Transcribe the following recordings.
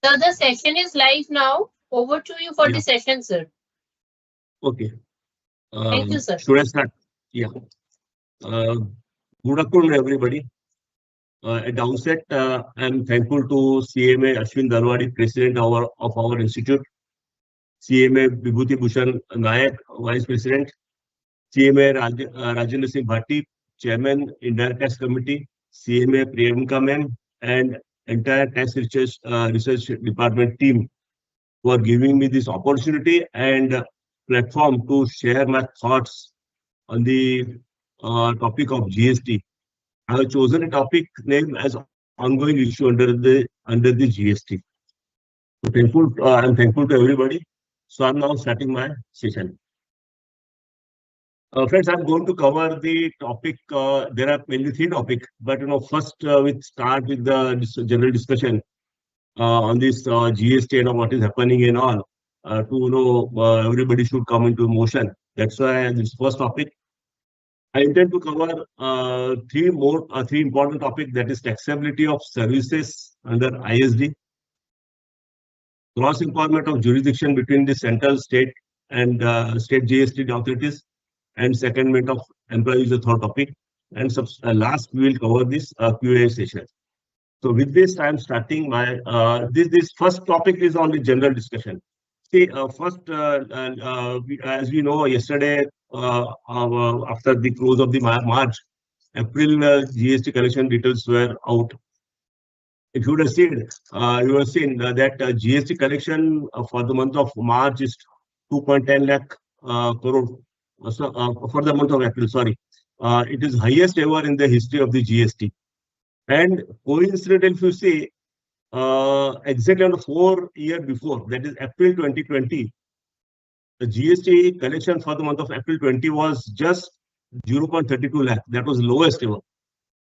So the session is live now. Over to you for the Yeah. session, sir. Okay. Thank you, sir. Should I start? Yeah. Uh, Good afternoon, everybody. At the outset, I'm thankful to CMA Ashwin Dalwadi, President of our institute, CMA Vibhuti Bhushan Nayak, Vice President, CMA Rajendra Singh Bhatti, Chairman, Indirect Tax Committee, CMA Priyanka Ma'am, and entire Tax Research Department team for giving me this opportunity and platform to share my thoughts on the topic of GST. I have chosen a topic name as ongoing issue under the GST. So I'm thankful to everybody. So I'm now starting my session. Friends, I'm going to cover the topic. There are mainly three topics, but first we start with the general discussion on this GST and what is happening and all. To everybody should come into motion. That's why this first topic. I intend to cover three important topics, that is taxability of services under ISD, cross employment of jurisdiction between the central, state, and state GST authorities, and secondment of employees, the third topic. And last, we will cover this QA session. So with this, I'm starting my this first topic is on the general discussion. See, first, as we know, yesterday after the close of the March, April GST collection details were out. If you would have seen, that GST collection for the month of March is 2.10 lakh crore. For the month of April, sorry, it is highest ever in the history of the GST. And coincidentally, if you see, exactly on the 4 year before, that is April 2020, the GST collection for the month of April 20 was just 0.32 lakh. That was lowest ever.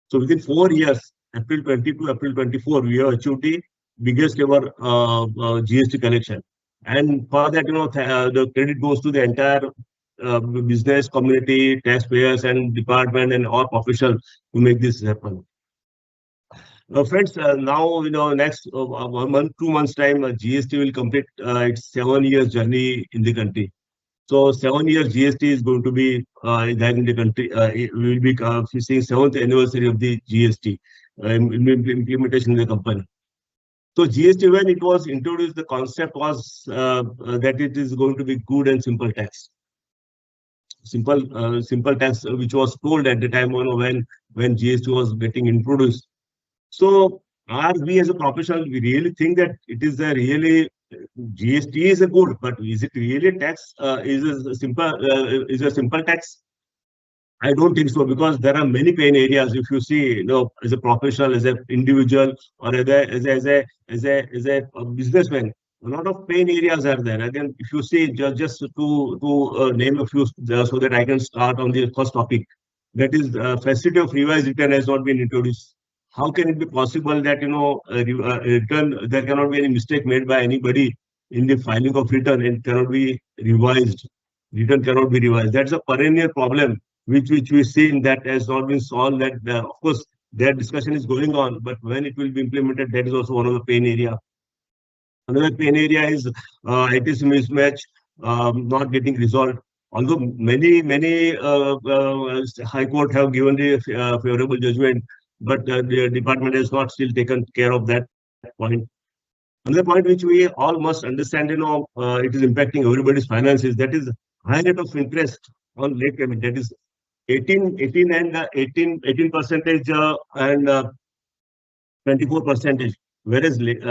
So within 4 years, April 20 to April 24, we have achieved the biggest ever GST collection. And for that, the credit goes to the entire business community, taxpayers, and department, and all officials to make this happen. Friends, now next 1 month, 2 months time, GST will complete its 7 years journey in the country. So 7 years GST is going to be there in the country. We will be seeing 7th anniversary of the GST implementation in the company. So GST, when it was introduced, the concept was that it is going to be good and simple tax. Simple tax, which was told at the time when GST was getting introduced. So are we as a professional, we really think that it is a really GST is a good, but is it really a tax? Is a simple tax? I don't think so, because there are many pain areas. If you see, as a professional, as an individual, or as a businessman, a lot of pain areas are there. Again, if you see, just to name a few, so that I can start on the first topic, that is facility of revised return has not been introduced. How can it be possible that return, there cannot be any mistake made by anybody in the filing of return and cannot be revised? Return cannot be revised. That's a perennial problem which we see in that has not been solved. That of course that discussion is going on, but when it will be implemented, that is also one of the pain area. Another pain area is ITC mismatch not getting resolved. Although many high court have given the favorable judgment, but the department has not still taken care of that point. Another point which we all must understand, it is impacting everybody's finances. That is high rate of interest on late payment. That is 18 and 18 percentage and 24 percentage. Whereas whereas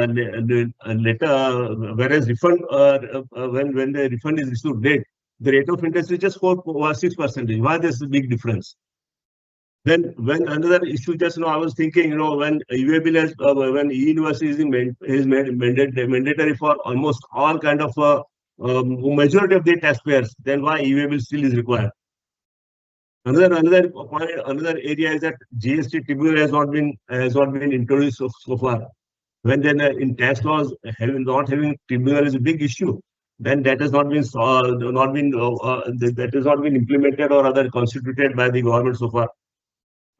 refund when the refund is issued late, the rate of interest is just 6 percentage. Why there's a big difference? Then when another issue, just I was thinking, when UABL has when e-university is made mandatory for almost all kind of majority of the taxpayers, then why UABL still is required? Another point, another area is that GST tribunal has not been introduced so far. When then in tax laws, not having tribunal is a big issue. Then that has not been that has not been implemented or other constituted by the government so far.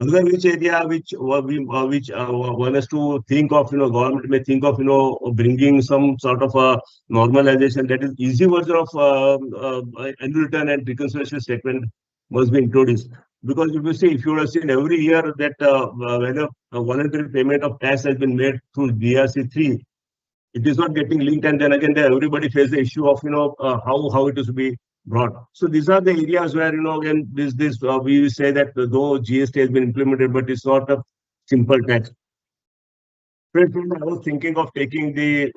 Another which area which one has to think of, government may think of, bringing some sort of a normalization, that is easy version of annual return and reconciliation statement must be introduced. Because if you see, if you have seen every year that when a voluntary payment of tax has been made through DRC 3, it is not getting linked, and then again everybody faces the issue of how it is to be brought. So these are the areas where again this we say that though GST has been implemented, but it's not a simple tax. I was thinking of taking the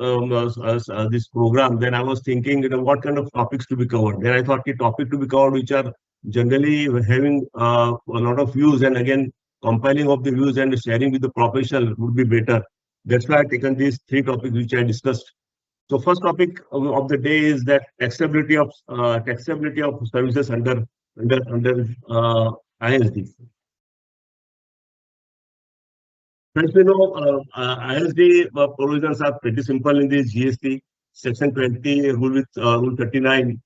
this program. Then I was thinking, what kind of topics to be covered. Then I thought the topic to be covered which are generally having a lot of views, and again compiling of the views and sharing with the professional would be better. That's why I taken these three topics which I discussed. So first topic of the day is that taxability of services under ISD. As we know, ISD provisions are pretty simple in the GST. Section 20, Rule 39,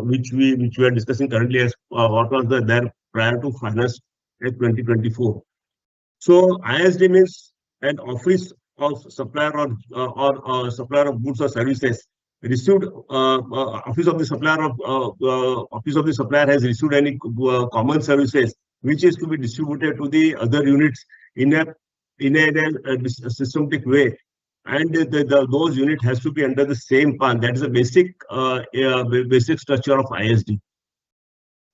which we are discussing currently as what was there prior to Finance Act 2024. So ISD means an office of supplier or supplier of goods or services received office of the supplier of office of the supplier has received any common services which is to be distributed to the other units in a systematic way, and those unit has to be under the same pan. That is a basic structure of ISD.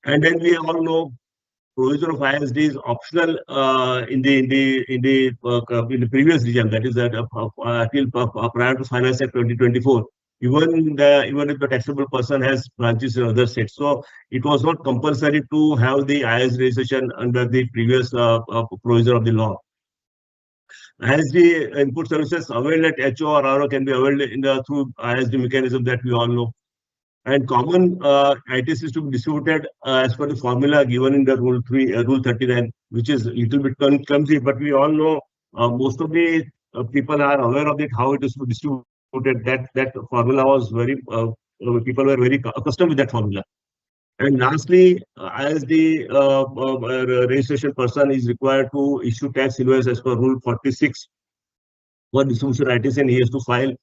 And then we all know provision of ISD is optional in the previous regime, that is that till prior to Finance Act 2024. Even if the taxable person has branches in other states, so it was not compulsory to have the ISD registration under the previous provision of the law. ISD input services availed at HO or RO can be availed through ISD mechanism that we all know. And common ITC is to be distributed as per the formula given in the Rule 39, which is a little bit clumsy, but we all know most of the people are aware of it, how it is to be distributed. That formula was people were very accustomed with that formula. And lastly, ISD registration person is required to issue tax invoice as per Rule 46 for distribution ITC, and he has to file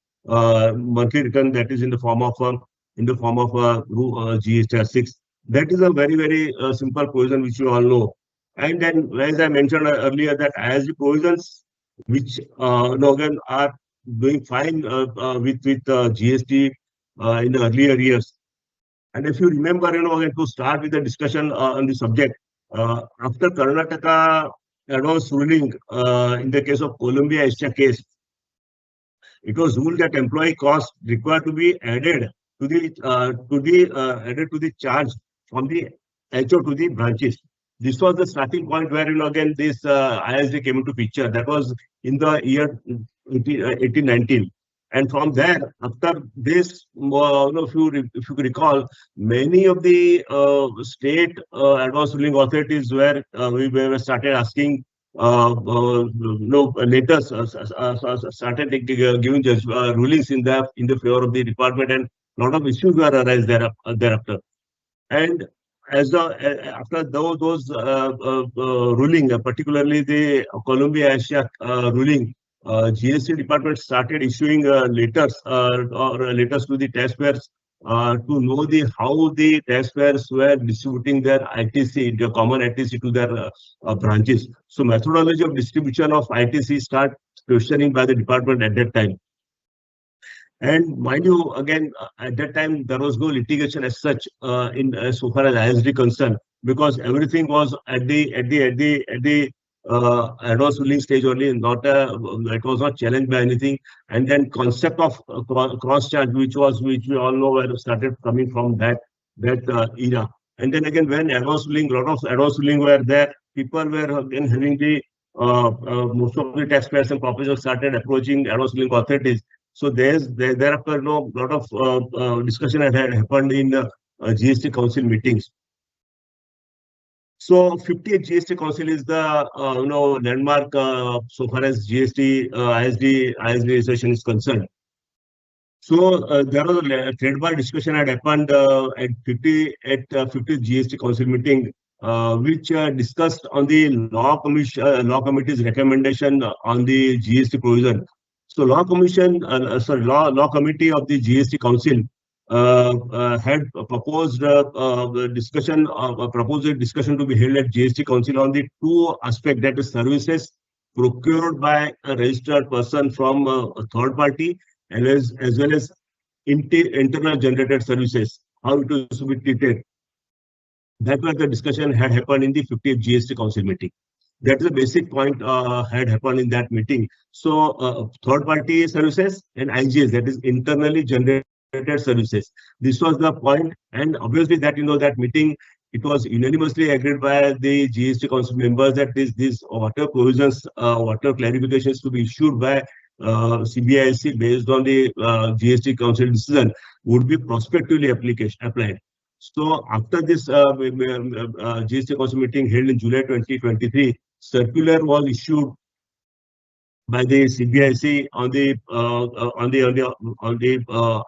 monthly return that is in the form of GST 6. That is a very simple provision which you all know. And then, as I mentioned earlier, that ISD provisions which again are doing fine with GST in the earlier years. And if you remember, again to start with the discussion on the subject, after Karnataka advance ruling in the case of Columbia Asia case, it was ruled that employee cost required to be added to the charge from the HO to the branches. This was the starting point where again this ISD came into picture. That was in the year 1819. And from there, after this, if you recall, many of the state advanced ruling authorities we were started asking, later started giving rulings in the favor of the department, and a lot of issues were arise thereafter. And after those ruling, particularly the Columbia Asia ruling, GST department started issuing letters or letters to the taxpayers to know how the taxpayers were distributing their ITC, the common ITC to their branches. So methodology of distribution of ITC start questioning by the department at that time. And mind you, again, at that time there was no litigation as such so far as ISD concerned, because everything was at the advanced ruling stage only. It was not challenged by anything. And then concept of cross charge, which we all know where started coming from that era. And then again, when advanced ruling, a lot of advanced ruling were there, people were again having the most of the taxpayers and corporations started approaching advanced ruling authorities. So thereafter, a lot of discussion had happened in GST Council meetings. So 50th GST Council is the landmark so far as GST ISD registration is concerned. So there was a trademark discussion had happened at 50th GST Council meeting, which discussed on the law committee's recommendation on the GST provision. So law committee of the GST Council had proposed proposed a discussion to be held at GST Council on the two aspects, that is services procured by a registered person from a third party, and as well as internal generated services, how it is to be treated. That was the discussion had happened in the 50th GST Council meeting. That is the basic point had happened in that meeting. So third party services and IGS, that is internally generated services. This was the point, and obviously that that meeting, it was unanimously agreed by the GST Council members that these water provisions, water clarifications to be issued by CBIC based on the GST Council decision would be prospectively applied. So after this GST Council meeting held in July 2023, circular was issued by the CBIC on the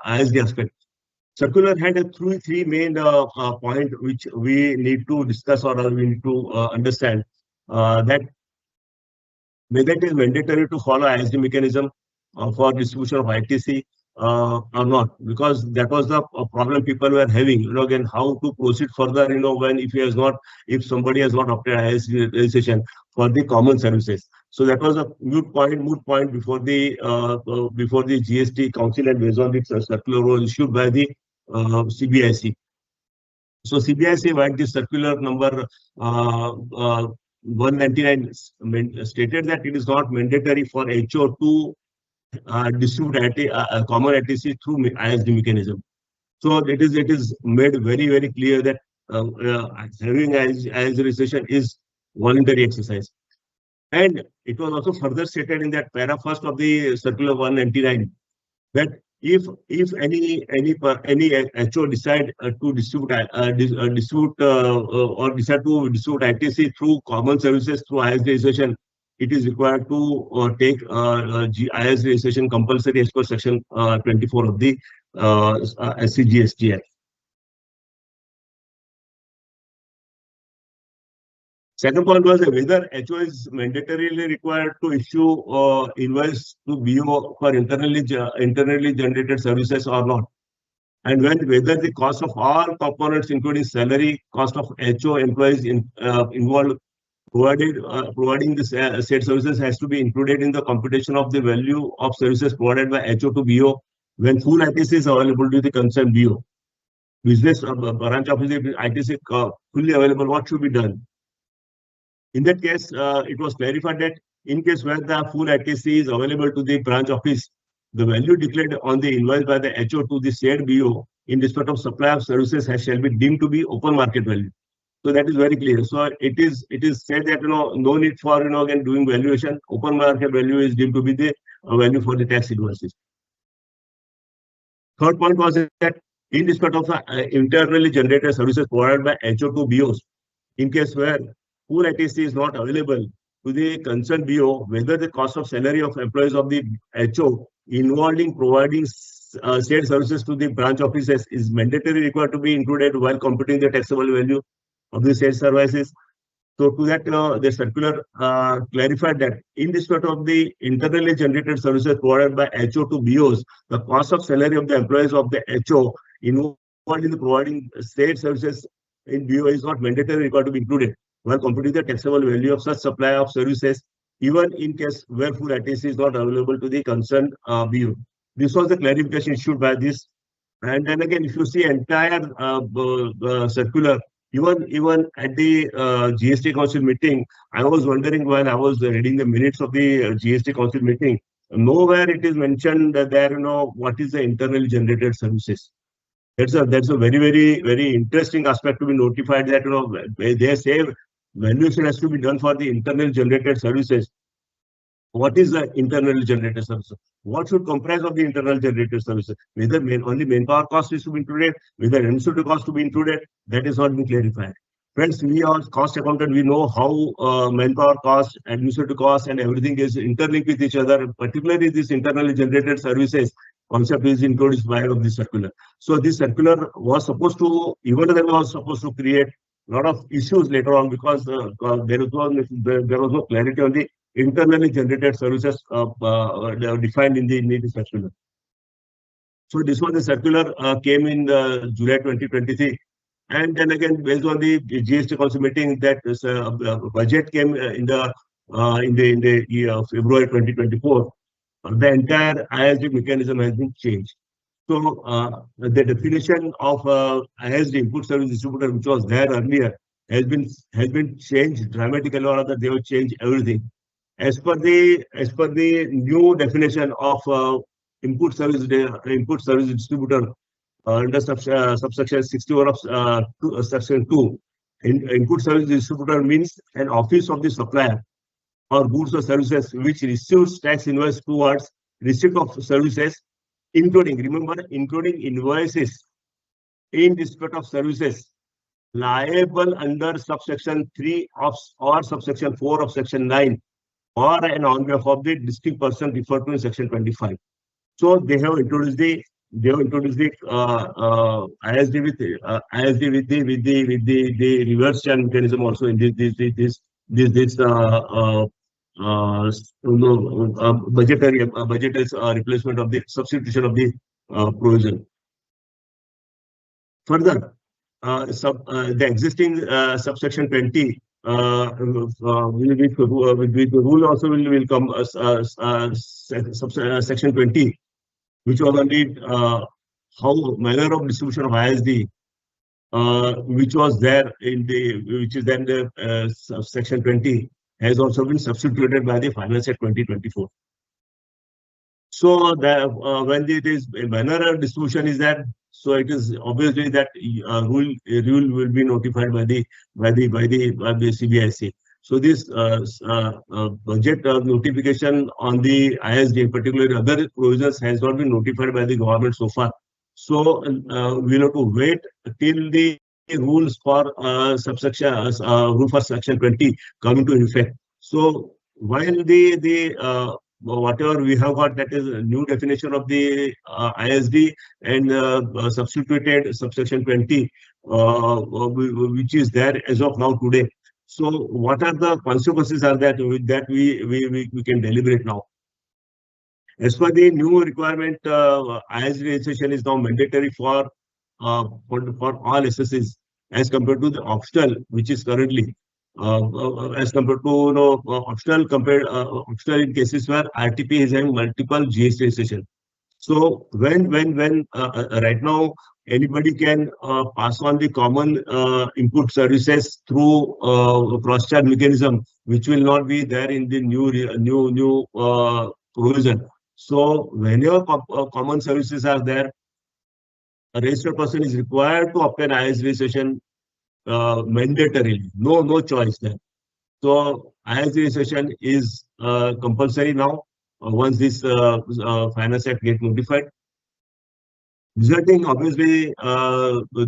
ISD aspect. Circular had three main points which we need to discuss, or we need to understand that whether it is mandatory to follow ISD mechanism for distribution of ITC or not, because that was the problem people were having. Again, how to proceed further. When if somebody has not opted ISD registration for the common services. So that was a moot point before the GST Council, and based on the circular was issued by the CBIC. So CBIC went the circular number 199 stated that it is not mandatory for HO to distribute common ITC through ISD mechanism. So it is made very clear that having ISD registration is voluntary exercise. And it was also further stated in that para first of the circular 199 that if any HO decide to distribute or decide to distribute ITC through common services through ISD registration, it is required to take ISD registration compulsory as per section 24 of the SCGST Act. Second point was whether HO is mandatorily required to issue invoice to BO for internally generated services or not, and whether the cost of all components, including salary, cost of HO employees involved providing the said services, has to be included in the computation of the value of services provided by HO to BO when full ITC is available to the concerned BO. Business branch office, ITC fully available, what should be done? In that case, it was clarified that in case where the full ITC is available to the branch office, the value declared on the invoice by the HO to the said BO in respect of supply of services shall be deemed to be open market value. So that is very clear. So it is said that no need for again doing valuation. Open market value is deemed to be the value for the tax invoices. Third point was that in respect of internally generated services provided by HO to BOs, in case where full ITC is not available to the concerned BO, whether the cost of salary of employees of the HO involved in providing said services to the branch offices is mandatory required to be included while computing the taxable value of the said services. So to that, the circular clarified that in respect of the internally generated services provided by HO to BOs, the cost of salary of the employees of the HO involved in providing said services in BO is not mandatory required to be included while computing the taxable value of such supply of services, even in case where full ITC is not available to the concerned BO. This was the clarification issued by this. And then again, if you see entire circular, even at the GST Council meeting, I was wondering while I was reading the minutes of the GST Council meeting, nowhere it is mentioned that there, what is the internally generated services. That's a very interesting aspect to be notified that they say valuation has to be done for the internal generated services. What is the internally generated services? What should comprise of the internal generated services? Whether only manpower cost is to be included, whether administrative cost to be included, that is not being clarified. Friends, we are cost accountant. We know how manpower cost, administrative cost, and everything is interlinked with each other. Particularly this internally generated services concept is included by of this circular. So this circular was supposed to, even though was supposed to create lot of issues later on because there was no clarity on the internally generated services defined in the circular. So this was the circular came in July 2023, and then again based on the GST council meeting that budget came in the year February 2024. The entire ISD mechanism has been changed. So the definition of ISD input service distributor, which was there earlier, has been changed dramatically, or rather they have changed everything. As per the new definition of input service distributor under subsection 61 of section 2, input service distributor means an office of the supplier or goods or services which receives tax invoice towards receipt of services, including invoices in respect of services liable under subsection 3 of or subsection 4 of section 9, or an on behalf of the distinct person referred to in section 25. So they have introduced the ISD with the reverse churn mechanism also in this budgetary replacement of the substitution of the provision. Further, the existing subsection 20 with the rule also will come section 20, which was on the how manner of distribution of ISD, which is then the section 20, has also been substituted by the Finance Act 2024. So when it is a manner of distribution is that, so it is obviously that rule will be notified by the CBIC. So this budget notification on the ISD, particularly other provisions, has not been notified by the government so far. So we'll have to wait till the rules for subsection rule for section 20 come into effect. So while the whatever we have got, that is a new definition of the ISD and substituted subsection 20, which is there as of now today. So what are the consequences are that we can deliberate now? As per the new requirement, ISD registration is now mandatory for all SSs as compared to the optional, which is currently as compared to optional in cases where RTP is having multiple GST registration. So when right now anybody can pass on the common input services through cross charge mechanism, which will not be there in the new provision. So whenever common services are there, a registered person is required to obtain IS registration mandatorily. No choice there. So IS registration is compulsory now once this Finance Act gets notified. Resulting, obviously,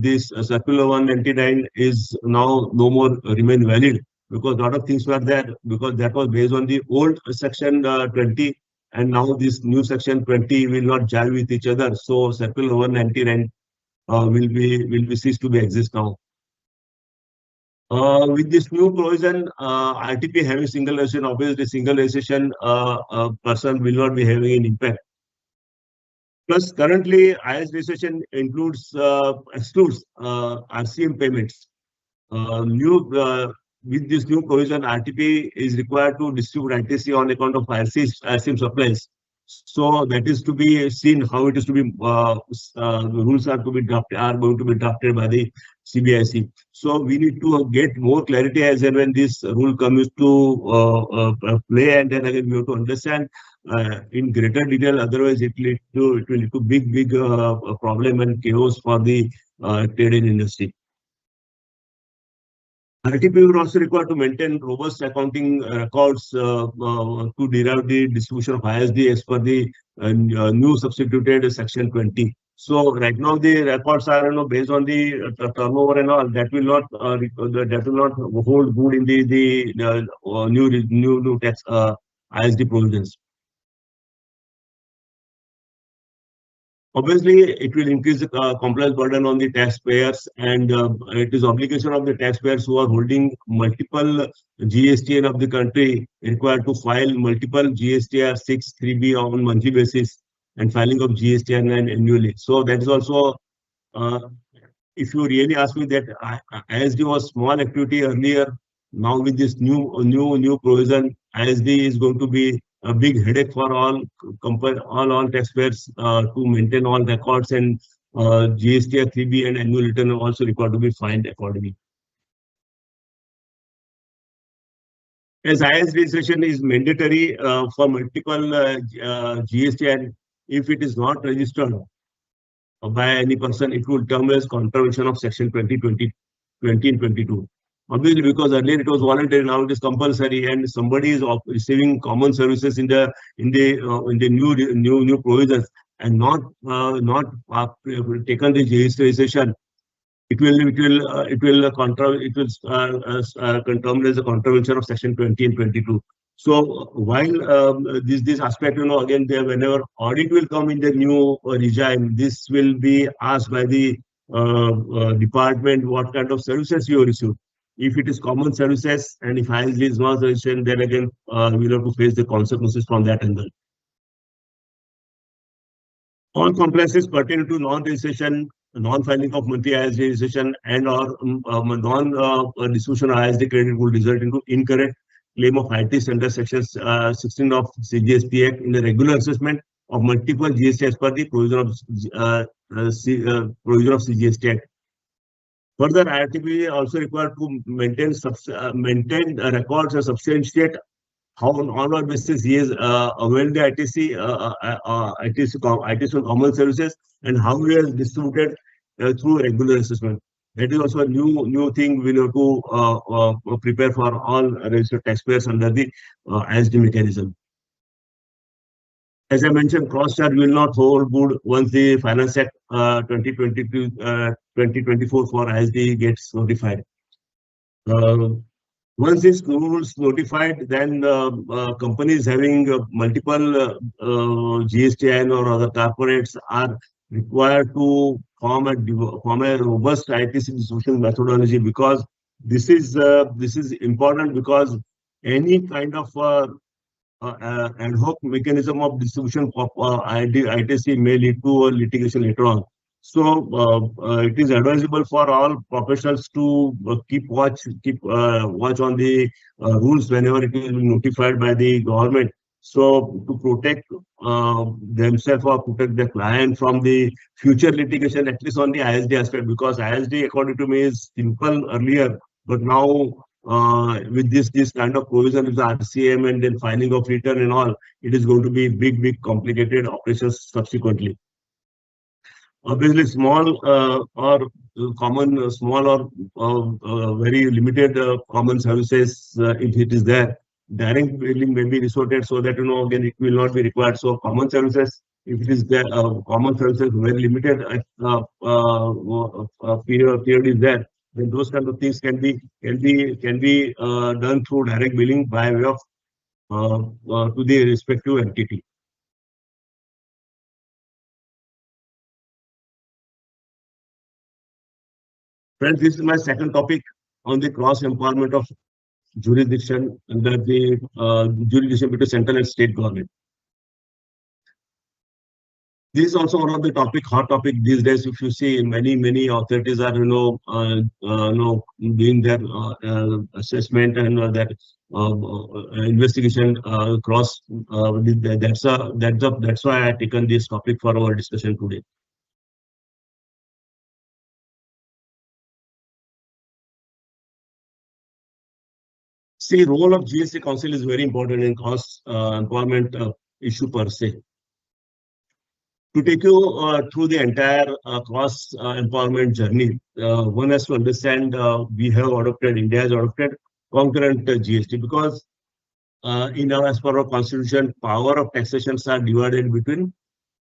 this circular 199 is now no more remain valid, because a lot of things were there, because that was based on the old section 20, and now this new section 20 will not jive with each other. So circular 199 will be ceased to be exist now. With this new provision, RTP having single registration, obviously single registration person will not be having an impact. Plus, currently, IS registration excludes RCM payments. With this new provision, RTP is required to distribute ITC on account of RCM supplies. So that is to be seen how it is to be. The rules are going to be drafted by the CBIC. So we need to get more clarity as and when this rule comes to play, and then again we have to understand in greater detail. Otherwise, it will lead to big problem and chaos for the trading industry. RTP will also required to maintain robust accounting records to derive the distribution of ISD as per the new substituted section 20. So right now the records are based on the turnover and all, that will not hold good in the new tax ISD provisions. Obviously, it will increase the compliance burden on the taxpayers, and it is obligation of the taxpayers who are holding multiple GSTN of the country required to file multiple GSTR 6 3B on monthly basis and filing of GSTN and annually. So that is also, uh, if you really ask me, that ISD was small activity earlier. Now with this new provision, ISD is going to be a big headache for all taxpayers to maintain all records, and GST 3B and annual return are also required to be filed accordingly. As IS registration is mandatory for multiple GST, and if it is not registered by any person, it will term as contravention of section 20 and 22. Obviously, because earlier it was voluntary, now it is compulsory, and somebody is receiving common services in the new provisions and not taken the registration. It will term as a contravention of section 20 and 22. So while this aspect, again, there, whenever audit will come in the new regime, this will be asked by the department what kind of services you receive. If it is common services, and if ISD is not registered, then again we'll have to face the consequences from that angle. All compliances pertaining to non-registration, non-filing of monthly ISD registration, and or non-distribution of ISD credit will result into incorrect claim of IT under section 16 of CGST Act in the regular assessment of multiple GST as per the provision of CGST Act. Further, IRTB also required to maintain records and substantiate how on what basis he has availed the ITC common services, and how he has distributed through regular assessment. That is also a new thing we have to prepare for all registered taxpayers under the ISD mechanism. As I mentioned, cross charge will not hold good once the Finance Act 2024 for ISD gets notified. Once this rules notified, then companies having multiple GSTN or other corporates are required to form a robust ITC distribution methodology, because this is important, because any kind of ad hoc mechanism of distribution of ITC may lead to a litigation later on. So it is advisable for all professionals to keep watch on the rules whenever it is notified by the government. So to protect themselves or protect the client from the future litigation, at least on the ISD aspect, because ISD, according to me, is simple earlier, but now with this kind of provision with the RCM and then filing of return and all, it is going to be big complicated operations subsequently. Obviously, small or common, small or very limited common services, if it is there, direct billing may be resorted, so that again it will not be required. So common services, if it is there, common services very limited period is there, then those kind of things can be done through direct billing by way of to the respective entity. Friends, this is my second topic on the cross empowerment of jurisdiction under the jurisdiction between central and state government. This is also one of the hot topic these days. If you see, many authorities are doing their assessment and their investigation cross. That's why I have taken this topic for our discussion today. See, role of GST Council is very important in cross employment issue per se. To take you through the entire cross empowerment journey, one has to understand India has adopted concurrent GST, because as per our constitution, power of taxations are divided between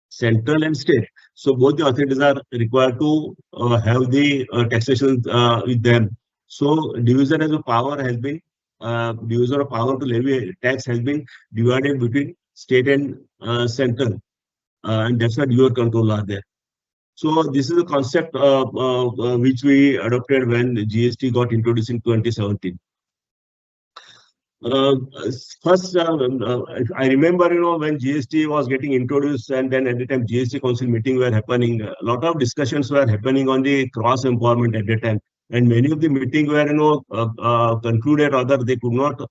central and state. So both the authorities are required to have the taxation with them. So division of power to levy tax has been divided between state and central. and that's why dual control are there. So this is a concept which we adopted when GST got introduced in 2017. Uh, First, I remember, when GST was getting introduced, and then at the time GST Council meeting were happening, a lot of discussions were happening on the cross empowerment at the time, and many of the meeting were, concluded, rather they could not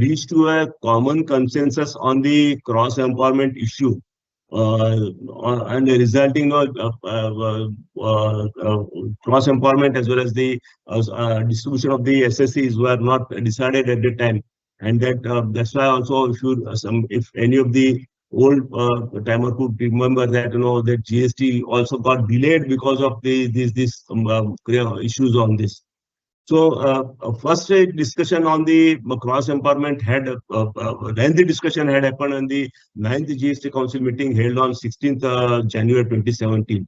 reach to a common consensus on the cross empowerment issue. And the resulting cross empowerment as well as the distribution of the SSCs were not decided at the time, and that's why also if any of the old timer could remember that, that GST also got delayed because of these issues on this. So first discussion on the cross empowerment then the discussion had happened on the 9th GST Council meeting held on 16th January 2017.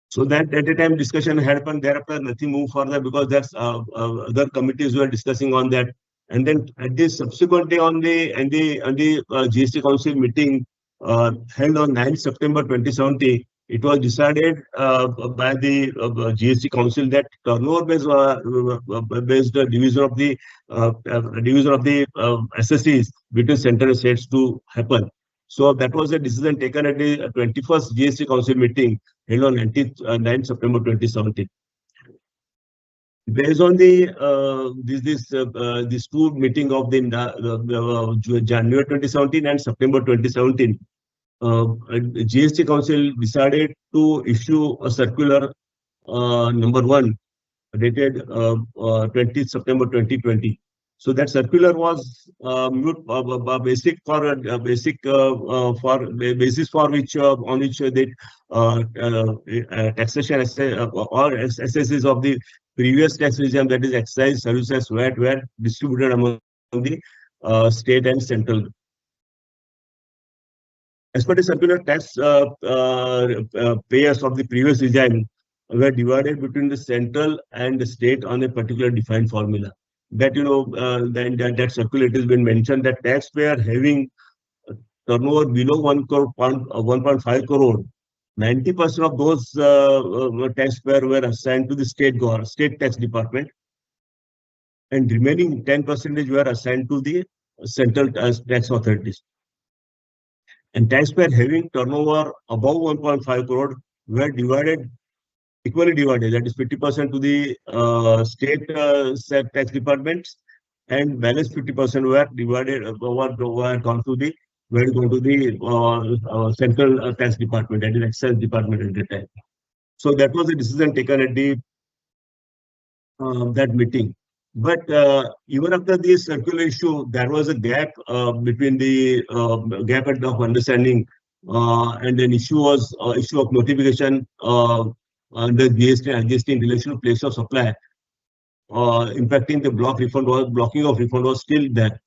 So that at the time discussion had happened, thereafter nothing moved further because that's other committees were discussing on that. And then at the subsequent day on the GST Council meeting held on 9th September 2017, it was decided by the GST Council that turnover based division of the SSCs between central and states to happen. So that was a decision taken at the 21st GST Council meeting held on 9th September 2017. Based on the this two meeting of the January 2017 and September 2017, GST Council decided to issue a circular number 1 dated 20th September 2020. So that circular was basis for which on which the taxation or assesses of the previous tax regime, that is excise, services, VAT, were distributed among the state and central. As per the circular, tax payers of the previous regime were divided between the central and the state on a particular defined formula. That then that circular, it has been mentioned that taxpayer having turnover below 1.5 crore, 90% of those taxpayers were assigned to the state tax department, and remaining 10% were assigned to the central tax authorities. And taxpayer having turnover above 1.5 crore were equally divided, that is 50% to the state tax departments, and balance 50% were divided were gone to the central tax department, that is excise department at the time. So that was the decision taken at the that meeting. But even after this circular issue, there was a gap between the gap of understanding, and an issue of notification under GST and GST in relation to place of supply, impacting the blocking of refund was still there.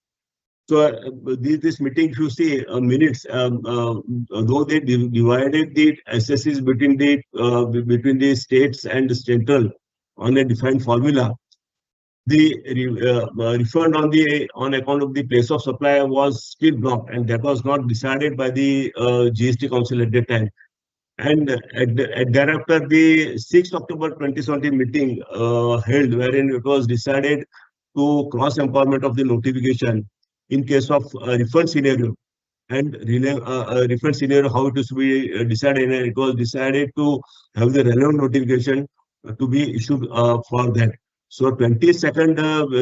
So this meeting, if you see minutes, though they divided the SSCs between the states and the central on a defined formula, the refund on account of the place of supply was still blocked, and that was not decided by the GST Council at that time. And thereafter, the 6th October 2017 meeting held, wherein it was decided to cross empowerment of the notification in case of refund scenario. And refund scenario, how it is to be decided, and it was decided to have the relevant notification to be issued for that. So 22nd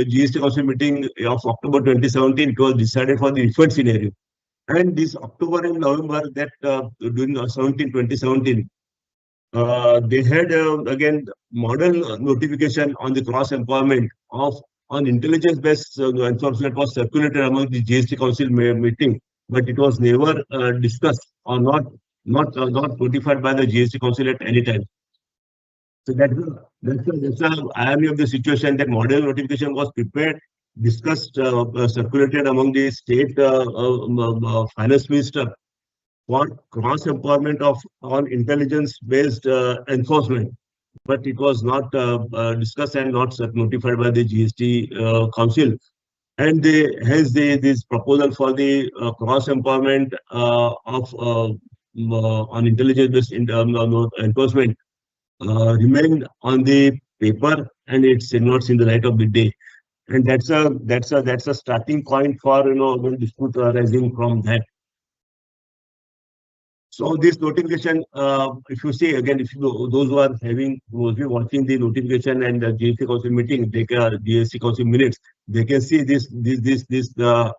GST Council meeting of October 2017, it was decided for the refund scenario. And this October and November, that during 2017, they had again model notification on the cross empowerment on intelligence-based enforcement was circulated among the GST Council meeting, but it was never discussed or not notified by the GST Council at any time. So that's the irony of the situation, that model notification was prepared, discussed, circulated among the state finance minister for cross empowerment on intelligence-based enforcement, but it was not discussed and not notified by the GST Council. and they has this proposal for the cross empowerment of on intelligence-based enforcement remain on the paper, and it's not in the light of the day. And that's a starting point for when dispute arising from that. So this notification, if you see again, if you, those who are having who be watching the notification and the GST Council meeting, they can GST Council minutes, they can see this on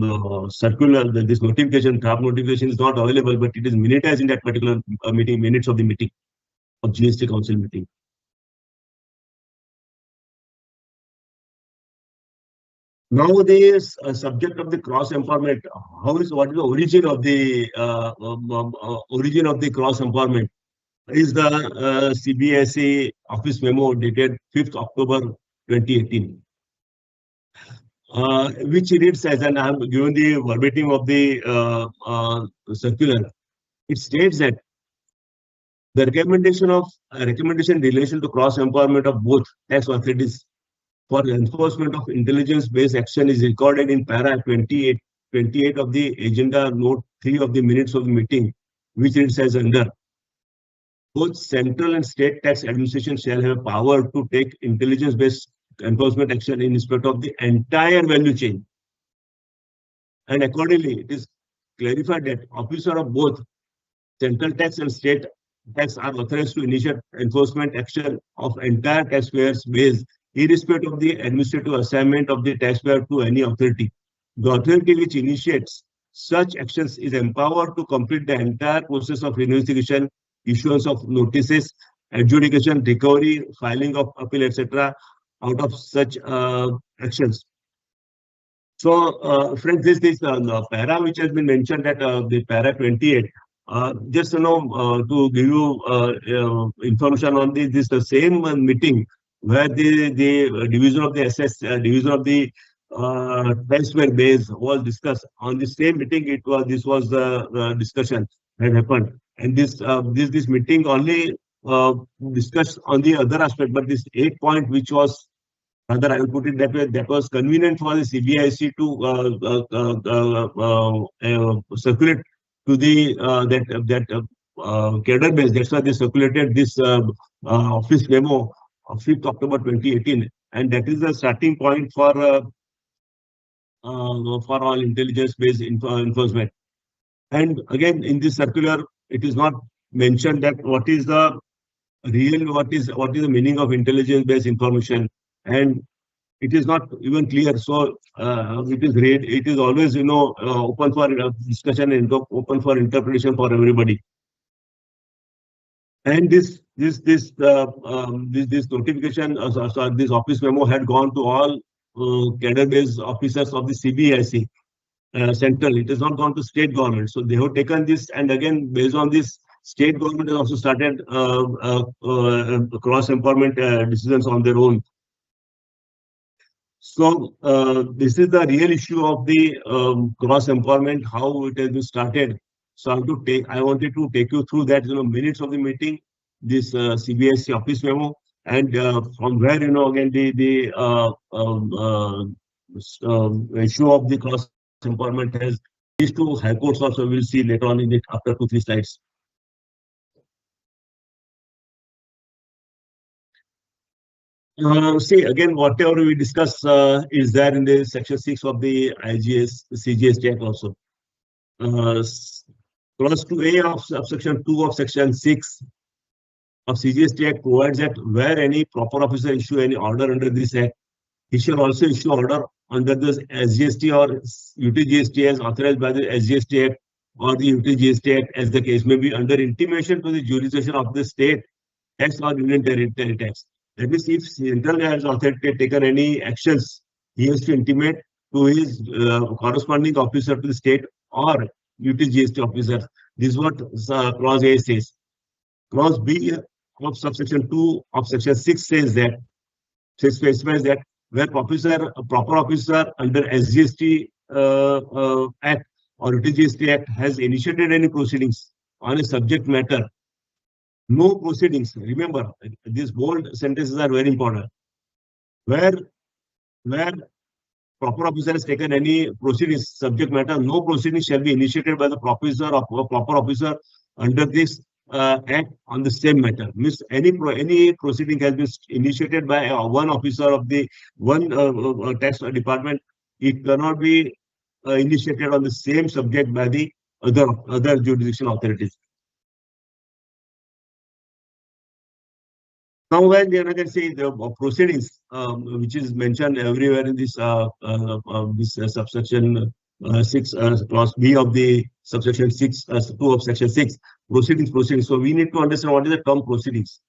the circular. This notification, draft notification is not available, but it is minutized in that particular meeting, minutes of the meeting of GST Council meeting. Now the subject of the cross empowerment. What is the origin of the cross empowerment? Is the CBSE office memo dated 5th October 2018, which reads as, and I have given the verbatim of the circular. It states that the recommendation in relation to cross empowerment of both tax authorities for enforcement of intelligence-based action is recorded in para 28 of the agenda note 3 of the minutes of the meeting, which reads as under. Both central and state tax administration shall have power to take intelligence-based enforcement action in respect of the entire value chain. And accordingly, it is clarified that officer of both central tax and state tax are authorized to initiate enforcement action of entire taxpayers' base, irrespective of the administrative assignment of the taxpayer to any authority. The authority which initiates such actions is empowered to complete the entire process of investigation, issuance of notices, adjudication, recovery, filing of appeal, etc., out of such actions. So, friends, this para which has been mentioned at the para 28. Just to give you information on this the same meeting where the division of the SS division of the taxpayer base was discussed. On the same meeting, this was the discussion that happened, and this meeting only discussed on the other aspect, but this 8 point which was, rather, I will put it that way, that was convenient for the CBIC to circulate to the cadre base. That's why they circulated this office memo of 5th October 2018, and that is the starting point for all intelligence-based enforcement. And again, in this circular, it is not mentioned that what is the the meaning of intelligence-based information, and it is not even clear. So it is always open for discussion and open for interpretation for everybody. And this notification, this office memo had gone to all cadre-based officers of the CBIC central. It has not gone to state government. So they have taken this, and again, based on this, state government has also started cross empowerment decisions on their own. So this is the real issue of the cross empowerment, how it has been started. So I wanted to take you through that, minutes of the meeting, this CBSE office memo, and from where, again, the issue of the cross empowerment has these two high courts also. We'll see later on in it after 2-3 slides. See, again, whatever we discuss is there in the section 6 of the CGST Act also. Clause 2A of subsection 2 of section 6 of CGST Act provides that where any proper officer issue any order under this Act, he shall also issue order under the SGST or UTGST as authorized by the SGST Act or the UTGST Act, as the case may be, under intimation to the jurisdiction of the state tax or union territory tax. That means, if central has authority taken any actions, he has to intimate to his corresponding officer to the state or UTGST officer. This is what clause A says. Clause B of subsection 2 of section 6 says that, specifies that where proper officer under SGST Act or UTGST Act has initiated any proceedings on a subject matter, no proceedings. Remember, these bold sentences are very important. Where where proper officer has taken any proceedings, subject matter, no proceedings shall be initiated by the proper officer under this act on the same matter. Means any proceeding has been initiated by one officer of the one tax department, it cannot be initiated on the same subject by the other jurisdiction authorities. Now, when you can see the proceedings, which is mentioned everywhere in this subsection 6, clause B of the subsection 6, 2 of section 6, proceedings. So we need to understand what is the term proceedings.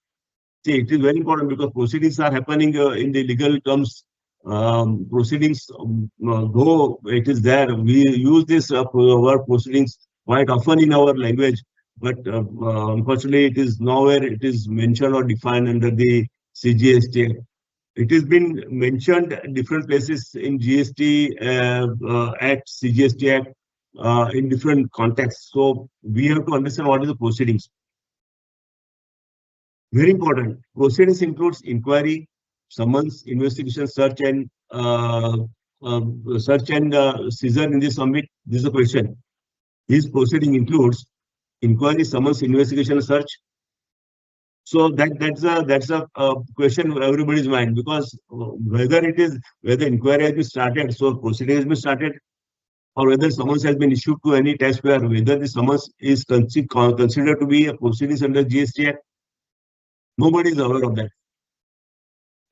See, it is very important because proceedings are happening in the legal terms. Proceedings, though it is there, we use this word proceedings quite often in our language, but unfortunately, it is nowhere it is mentioned or defined under the CGST. It has been mentioned at different places in GST Act, CGST Act, in different contexts. So we have to understand what is the proceedings. Very important. Proceedings includes inquiry, summons, investigation, search and seizure in this summit. This is a question. This proceeding includes inquiry, summons, investigation, search. So that's a question in everybody's mind, because whether inquiry has been started, so proceeding has been started, or whether summons has been issued to any taxpayer, whether the summons is considered to be a proceedings under GST Act. Nobody is aware of that.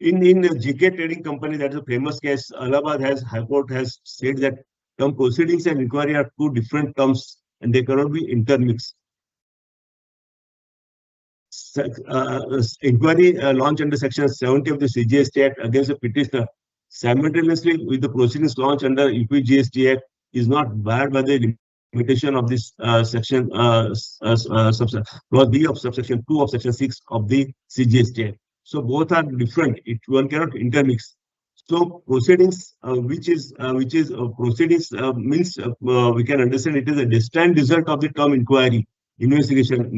In a GK trading company, that's a famous case. High Court has said that term proceedings and inquiry are two different terms and they cannot be intermixed. Inquiry launched under Section 70 of the CGST Act against a petitioner simultaneously with the proceedings launched under UPGST Act is not barred by the limitation of this section clause B of subsection 2 of section 6 of the CGST Act. So both are different. One cannot intermix. So proceedings, which is proceedings means we can understand it is a destined result of the term inquiry, investigation,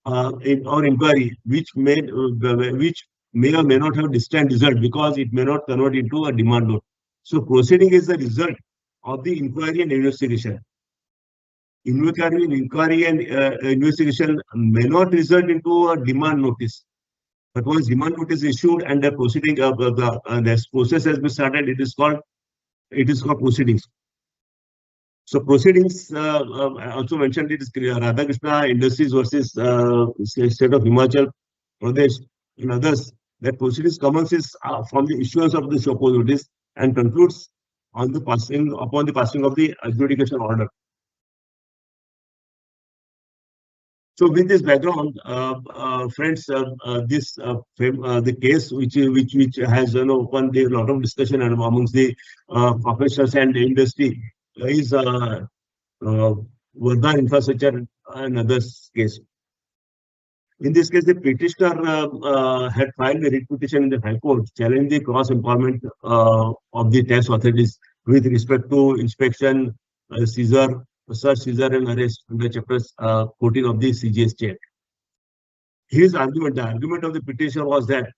or inquiry, which may or may not have distant result because it may not convert into a demand note. So proceeding is the result of the inquiry and investigation. Inquiry and investigation may not result into a demand notice. But once demand notice is issued and the proceeding the process has been started, it is called proceedings. So proceedings also mentioned it is Radhakrishna Industries versus State of Himachal Pradesh and others. That proceedings commences from the issuance of the show cause notice and concludes upon the passing of the adjudication order. So with this background, friends, the case which has opened a lot of discussion amongst the professionals and the industry is Vardhan Infrastructure and others case. In this case, the petitioner had filed a writ petition in the High Court challenging the cross empowerment of the tax authorities with respect to inspection, seizure, search, seizure, and arrest under Chapter 14 of the CGST Act. The argument of the petitioner was that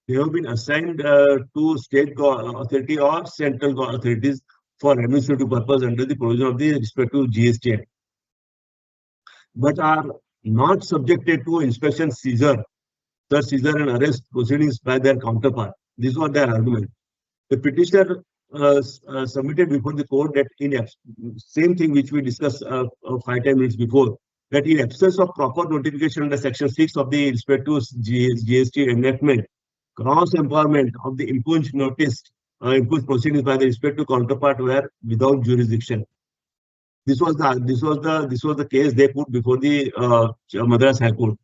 they have been assigned to state authority or central authorities for administrative purpose under the provision of the respective GST Act, but are not subjected to inspection, seizure, search, seizure, and arrest proceedings by their counterpart. This was their argument. The petitioner submitted before the court that same thing which we discussed 5-10 minutes before, that in absence of proper notification under Section 6 of the respective GST enactment, cross empowerment of the impuged proceedings by the respective counterpart were without jurisdiction. This was the case they put before the Madras High Court.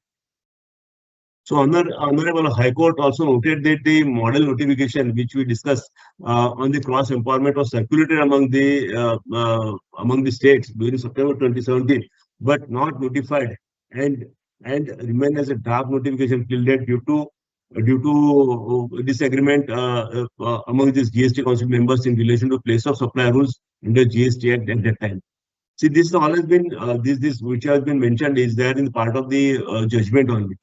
So Honorable High Court also noted that the model notification which we discussed on the cross empowerment was circulated among the states during September 2017, but not notified and remained as a draft notification till date due to disagreement among these GST Council members in relation to place of supply rules under GST Act at that time. See, this all has been this which has been mentioned is there in part of the judgment only.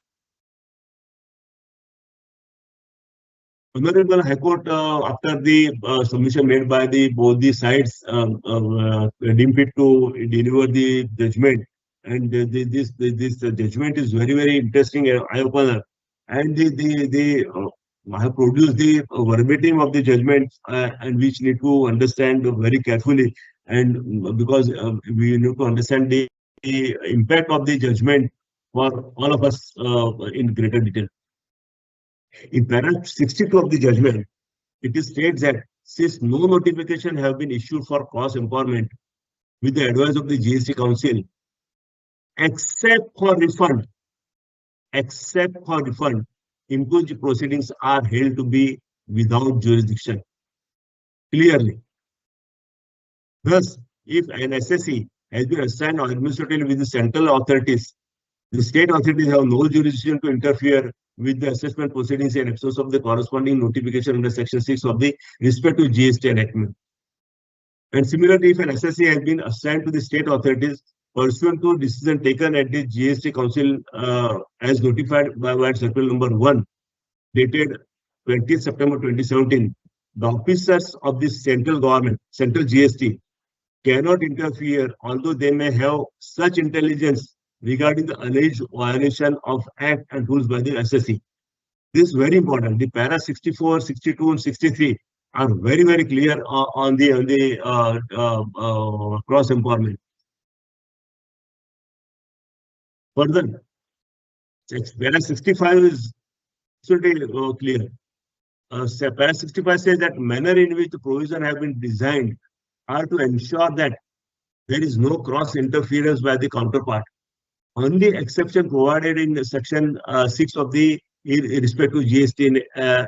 Honorable High Court, after the submission made by the both the sides, deemed fit to deliver the judgment, and this judgment is very interesting, eye opener, and I have produced the verbatim of the judgment, and which need to understand very carefully, and because we need to understand the impact of the judgment for all of us in greater detail. In paragraph 62 of the judgment, it is states that since no notification have been issued for cross empowerment with the advice of the GST Council, except for refund, imposed proceedings are held to be without jurisdiction. Clearly. Thus, if an SSE has been assigned administratively with the central authorities, the state authorities have no jurisdiction to interfere with the assessment proceedings in absence of the corresponding notification under Section 6 of the respective GST enactment. And similarly, if an SSE has been assigned to the state authorities pursuant to decision taken at the GST Council as notified by Circular Number 1, dated 20th September 2017, the officers of the central government, central GST, cannot interfere, although they may have such intelligence regarding the alleged violation of Act and rules by the SSE. This is very important. The para 64, 62, and 63 are very clear on the cross empowerment. Further, para 65 is absolutely clear. Para 65 says that manner in which the provision have been designed are to ensure that there is no cross interference by the counterpart. Only exception provided in Section 6 of the respective GST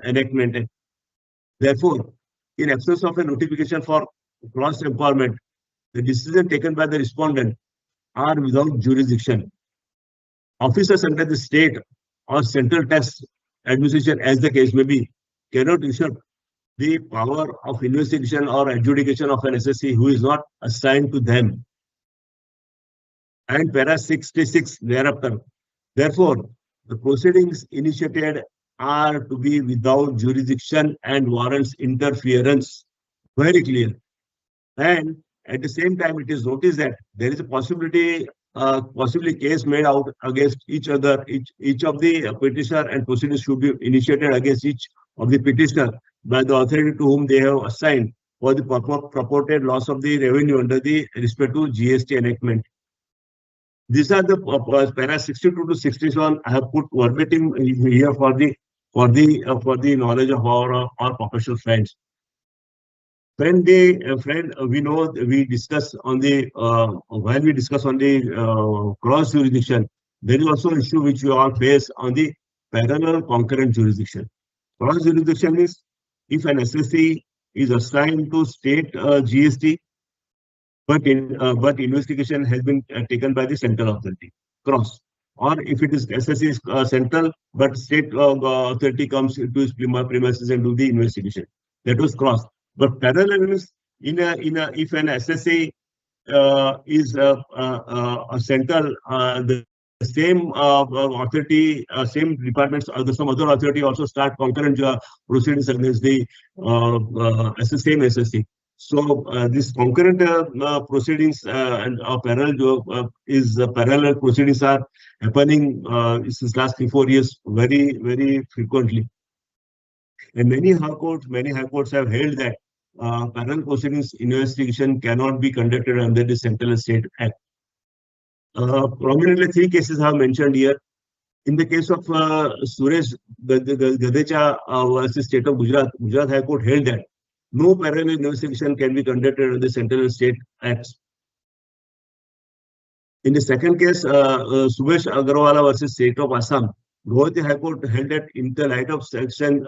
enactment. Therefore, in absence of a notification for cross empowerment, the decision taken by the respondent are without jurisdiction. Officers under the state or central tax administration, as the case may be, cannot usurp the power of investigation or adjudication of an SSE who is not assigned to them. And para 66 thereafter. Therefore, the proceedings initiated are to be without jurisdiction and warrants interference. Very clear. And at the same time, it is noticed that there is a possibility, possibly case made out against each other. Each of the petitioner and proceedings should be initiated against each of the petitioner by the authority to whom they have assigned for the purported loss of the revenue under the respective GST enactment. These are the para 62 to 61. I have put verbatim here for the knowledge of our professional friends. Friend, we know we discuss on the while we discuss on the cross jurisdiction, there is also an issue which we all face on the parallel concurrent jurisdiction. Cross jurisdiction is if an SSE is assigned to state GST, but investigation has been taken by the central authority. Cross. Or if it is SSE is central, but state authority comes to its premises and do the investigation. That was cross. But parallel is if an SSE is a central, the same authority, same departments, some other authority also start concurrent proceedings against the same SSE. So this concurrent proceedings and parallel proceedings are happening since last 3-4 years very frequently. And many high courts have held that parallel proceedings investigation cannot be conducted under the Central and State Act. Prominently, 3 cases I have mentioned here. In the case of Suresh Gadecha versus State of Gujarat, Gujarat High Court held that no parallel investigation can be conducted under the Central and State Acts. In the second case, Subhash Agarwala versus State of Assam, Guwahati High Court held that in the light of subsection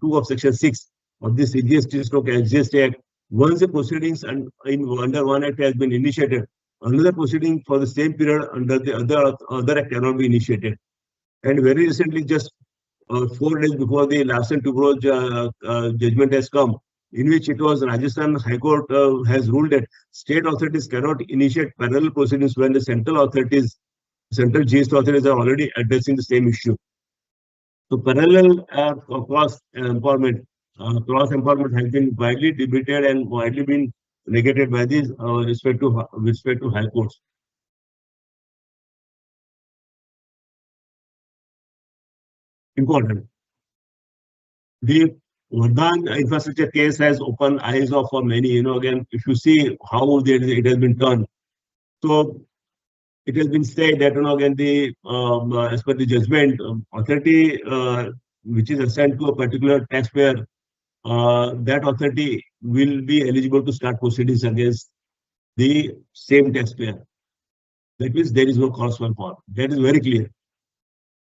2 of section 6 of this GST Act, once the proceedings under one act has been initiated, another proceeding for the same period under the other act cannot be initiated. And very recently, just 4 days before the Larsen Tubro judgment has come, in which it was Rajasthan High Court has ruled that state authorities cannot initiate parallel proceedings when the central GST authorities are already addressing the same issue. So parallel cross empowerment has been widely debated and widely been negated by these respect to high courts. Important. The Vardhan infrastructure case has opened eyes of for many. Again, if you see how it has been turned, so it has been said that again as per the judgment, authority which is assigned to a particular taxpayer, that authority will be eligible to start proceedings against the same taxpayer. That means there is no cause for fault. That is very clear.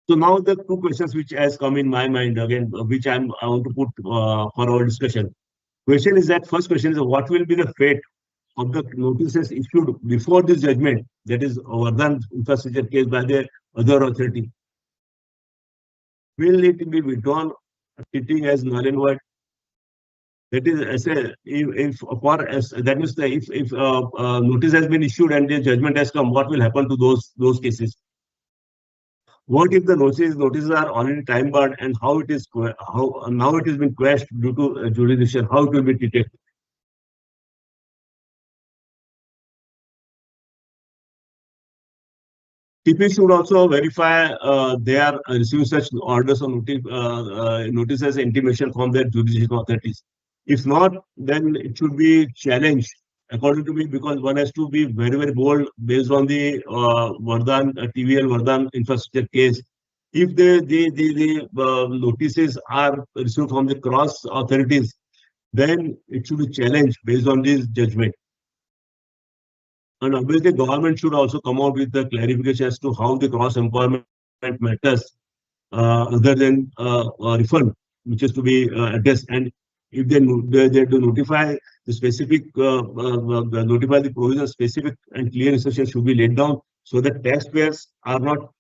So now the two questions which has come in my mind again, which I want to put for our discussion. Question is that first question is what will be the fate of the notices issued before this judgment, that is Vardhan infrastructure case by the other authority? Will it be withdrawn, treating as null and void? That is, as a, if for as that means the, if notice has been issued and the judgment has come, what will happen to those cases? What if the notices are already time barred and how now it has been quashed due to jurisdiction? How it will be treated? TP should also verify they are receiving such orders or notices intimation from their jurisdiction authorities. If not, then it should be challenged, according to me, because one has to be very, very bold based on the Vardhan, TVL Vardhan infrastructure case. If the notices are received from the cross authorities, then it should be challenged based on this judgment. And obviously, government should also come out with the clarification as to how the cross employment matters, other than refund, which is to be addressed. And if they do notify the specific, notify the provision, specific and clear instructions should be laid down so that taxpayers are not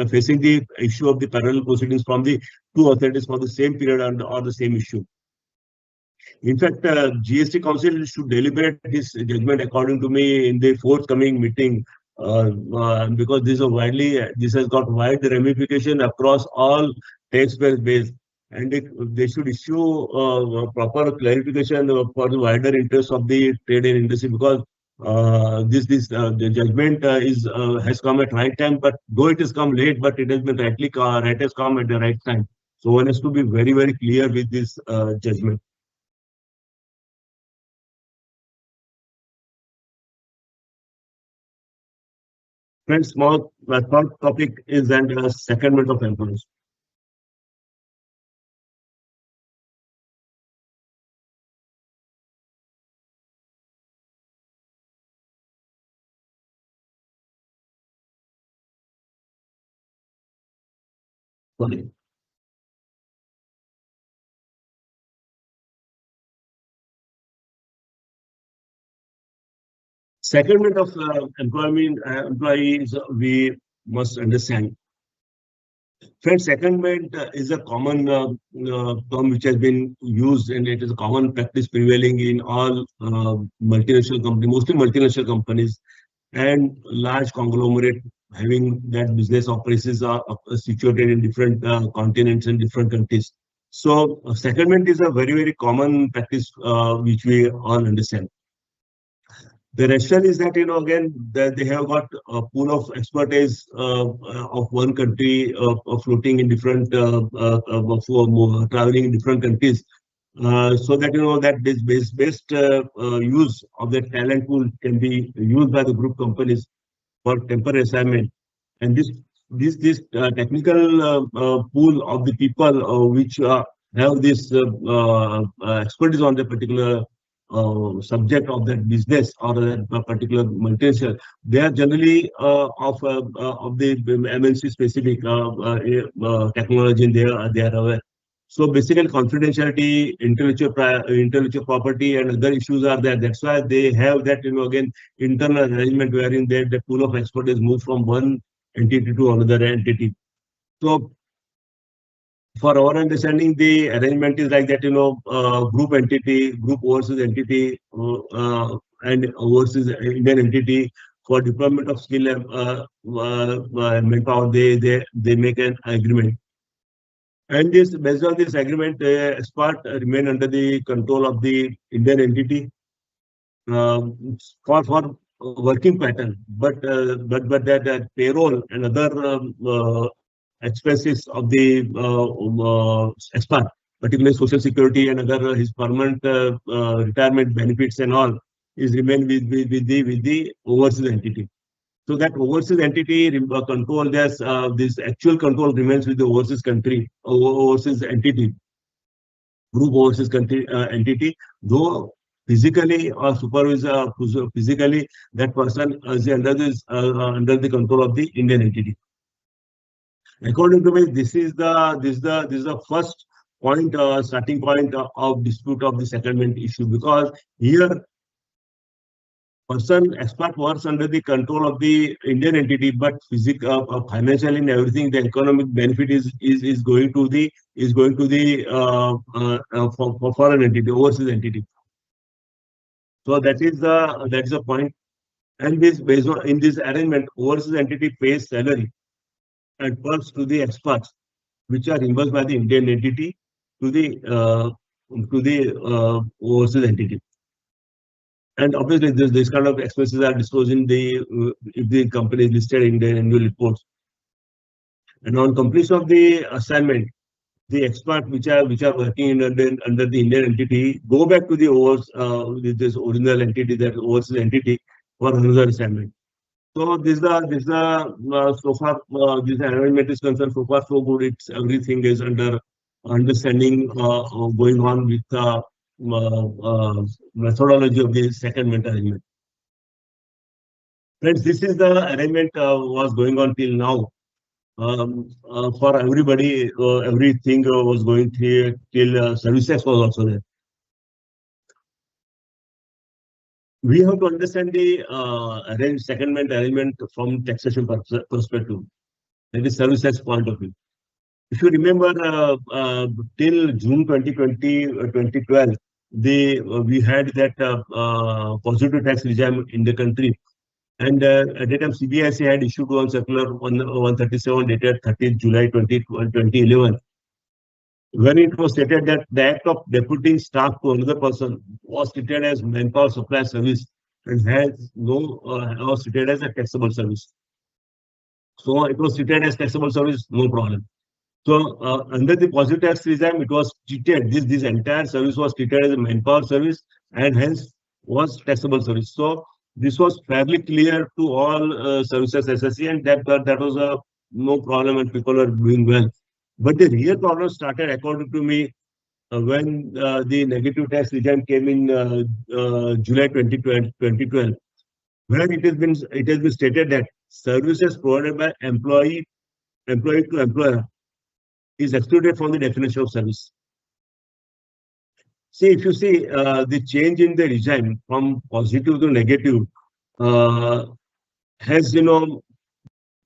facing the issue of the parallel proceedings from the two authorities for the same period or the same issue. In fact, GST Council should deliberate this judgment, according to me, in the forthcoming meeting, because this has got wide ramification across all taxpayers base, and they should issue proper clarification for the wider interests of the trade and industry, because the judgment has come at right time, but though it has come late, but it has been right has come at the right time. So one has to be very, very clear with this judgment. Friends, my third topic is then the secondment of employees. Sorry. Secondment of employees, we must understand. Friends, secondment is a common term which has been used, and it is a common practice prevailing in all multinational companies, mostly multinational companies, and large conglomerate having that business operations are situated in different continents and different countries. So, secondment is a very, very common practice which we all understand. The rationale is that, again, that they have got a pool of expertise of one country floating in different, traveling in different countries, so that, that this best use of that talent pool can be used by the group companies for temporary assignment. And this technical pool of the people which have this expertise on the particular subject of that business or that particular multinational, they are generally of the MNC specific technology, and they are aware. So basically, confidentiality, intellectual property, and other issues are there. That's why they have that, again, internal arrangement wherein the pool of expertise move from one entity to another entity. So for our understanding, the arrangement is like that, group entity, group versus entity, and versus Indian entity for deployment of skill manpower, they make an agreement. And this based on this agreement, expert remain under the control of the Indian entity for working pattern, but that payroll and other expenses of the expert, particularly social security and other his permanent retirement benefits and all, is remain with the overseas entity. So that overseas entity control this actual control remains with the overseas country, overseas entity, group overseas country entity, though physically or supervisor physically that person is under the control of the Indian entity. According to me, this is the first point, starting point of dispute of the settlement issue, because here person expert works under the control of the Indian entity, but physical, financially and everything, the economic benefit is going to the for foreign entity, overseas entity. So that is the point. And this based on in this arrangement, overseas entity pays salary and perks to the experts, which are reimbursed by the Indian entity to the overseas entity. And obviously, this kind of expenses are disclosed in the if the company is listed in the annual reports. And on completion of the assignment, the experts which are working under the Indian entity go back to the this original entity, that overseas entity, for another assignment. So this so far this arrangement is concerned, so far so good. It's everything is under understanding going on with methodology of the secondment arrangement. Friends, this is the arrangement was going on till now. For everybody, everything was going through till services was also there. We have to understand the secondment arrangement from taxation perspective, that is services point of view. If you remember, till June 2020, 2012, we had that positive tax regime in the country. And at that time, CBIC had issued one circular 137 dated 30th July 2011, when it was stated that the act of deputing staff to another person was treated as manpower supply service and has no was treated as a taxable service. So it was treated as taxable service, no problem. So under the positive tax regime, it was treated, this entire service was treated as a manpower service and hence was taxable service. So this was fairly clear to all services SSC, and that was a no problem and people are doing well. But the real problem started, according to me, when the negative tax regime came in July 2012, where it has been stated that services provided by employee to employer is excluded from the definition of service. See, if you see the change in the regime from positive to negative has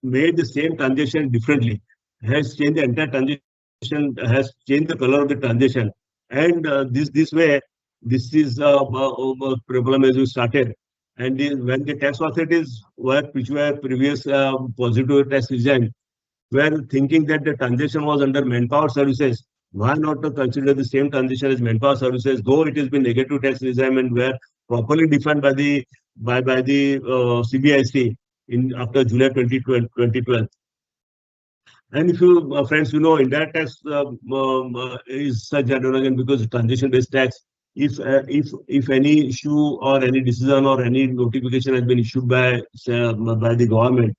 made the same transaction differently, has changed the entire transaction, has changed the color of the transaction, and this way, this is a problem as we started. And when the tax authorities which were previous positive tax regime, were thinking that the transaction was under manpower services, why not to consider the same transaction as manpower services, though it has been negative tax regime and were properly defined by the CBIC in after July 2012. And if you friends, indirect tax is such again, because transaction-based tax. If any issue or any decision or any notification has been issued by the government,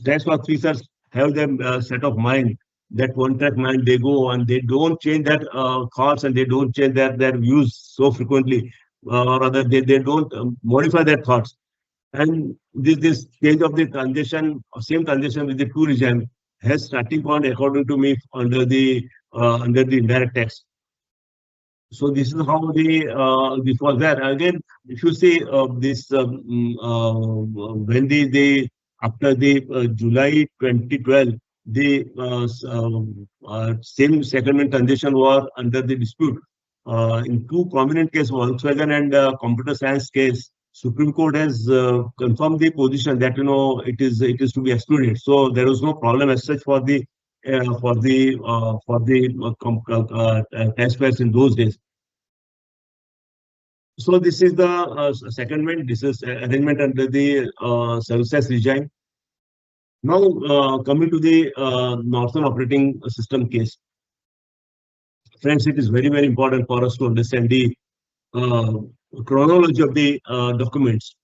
tax officers have them set of mind, that one track mind, they go and they don't change their thoughts and they don't change their views so frequently, or rather they don't modify their thoughts. And this change of the transition, same transition with the two regime, has starting point, according to me, under the indirect tax. So this is how this was there. Again, if you see this when after the July 2012, the same settlement transaction were under the dispute in two prominent cases, Volkswagen and computer science case. Supreme Court has confirmed the position that it is to be excluded. So there was no problem as such for the taxpayers in those days. So this is the secondment. This is arrangement under the services regime. Now coming to the Northern Operating System case, friends, it is very important for us to understand the uh, chronology of the documents,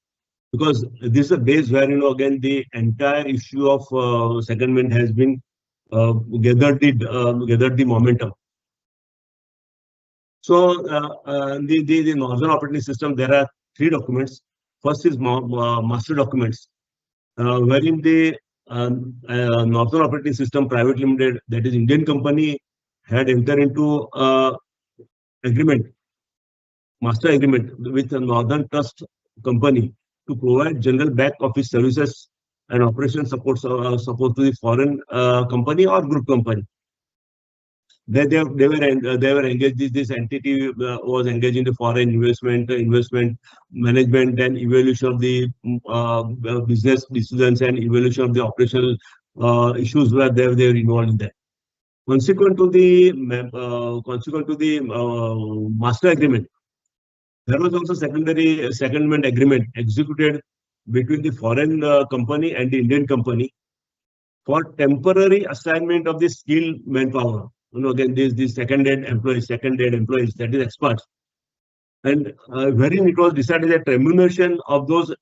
because this is a base where again the entire issue of secondment has been gathered the momentum. So the Northern Operating System, there are three documents. First is master documents, wherein the Northern Operating System Private Limited, that is Indian company, had entered into agreement, master agreement with the Northern Trust Company to provide general back office services and operation support to the foreign company or group company. They were engaged. This entity was engaged in the foreign investment management and evaluation of the business decisions and evaluation of the operational issues where they were involved in that. Consequent to the master agreement, there was also secondment agreement executed between the foreign company and the Indian company for temporary assignment of the skilled manpower. Again, these second-hand employees, that is experts, and wherein it was decided that remuneration of those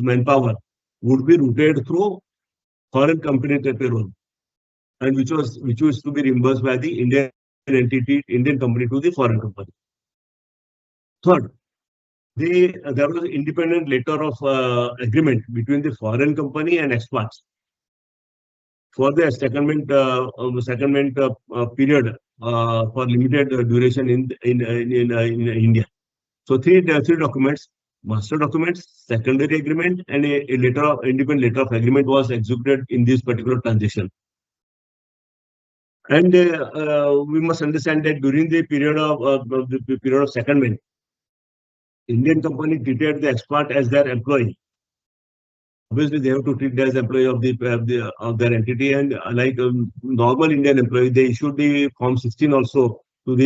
manpower would be routed through foreign company payroll, and which was to be reimbursed by the Indian company to the foreign company. Third, there was an independent letter of agreement between the foreign company and experts for the secondment period for limited duration in India. So three documents: master documents, secondary agreement, and a independent letter of agreement was executed in this particular transaction. And we must understand that during the period of secondment, Indian company treated the expert as their employee. Obviously, they have to treat them as employee of their entity, and like normal Indian employee, they issued the Form 16 also to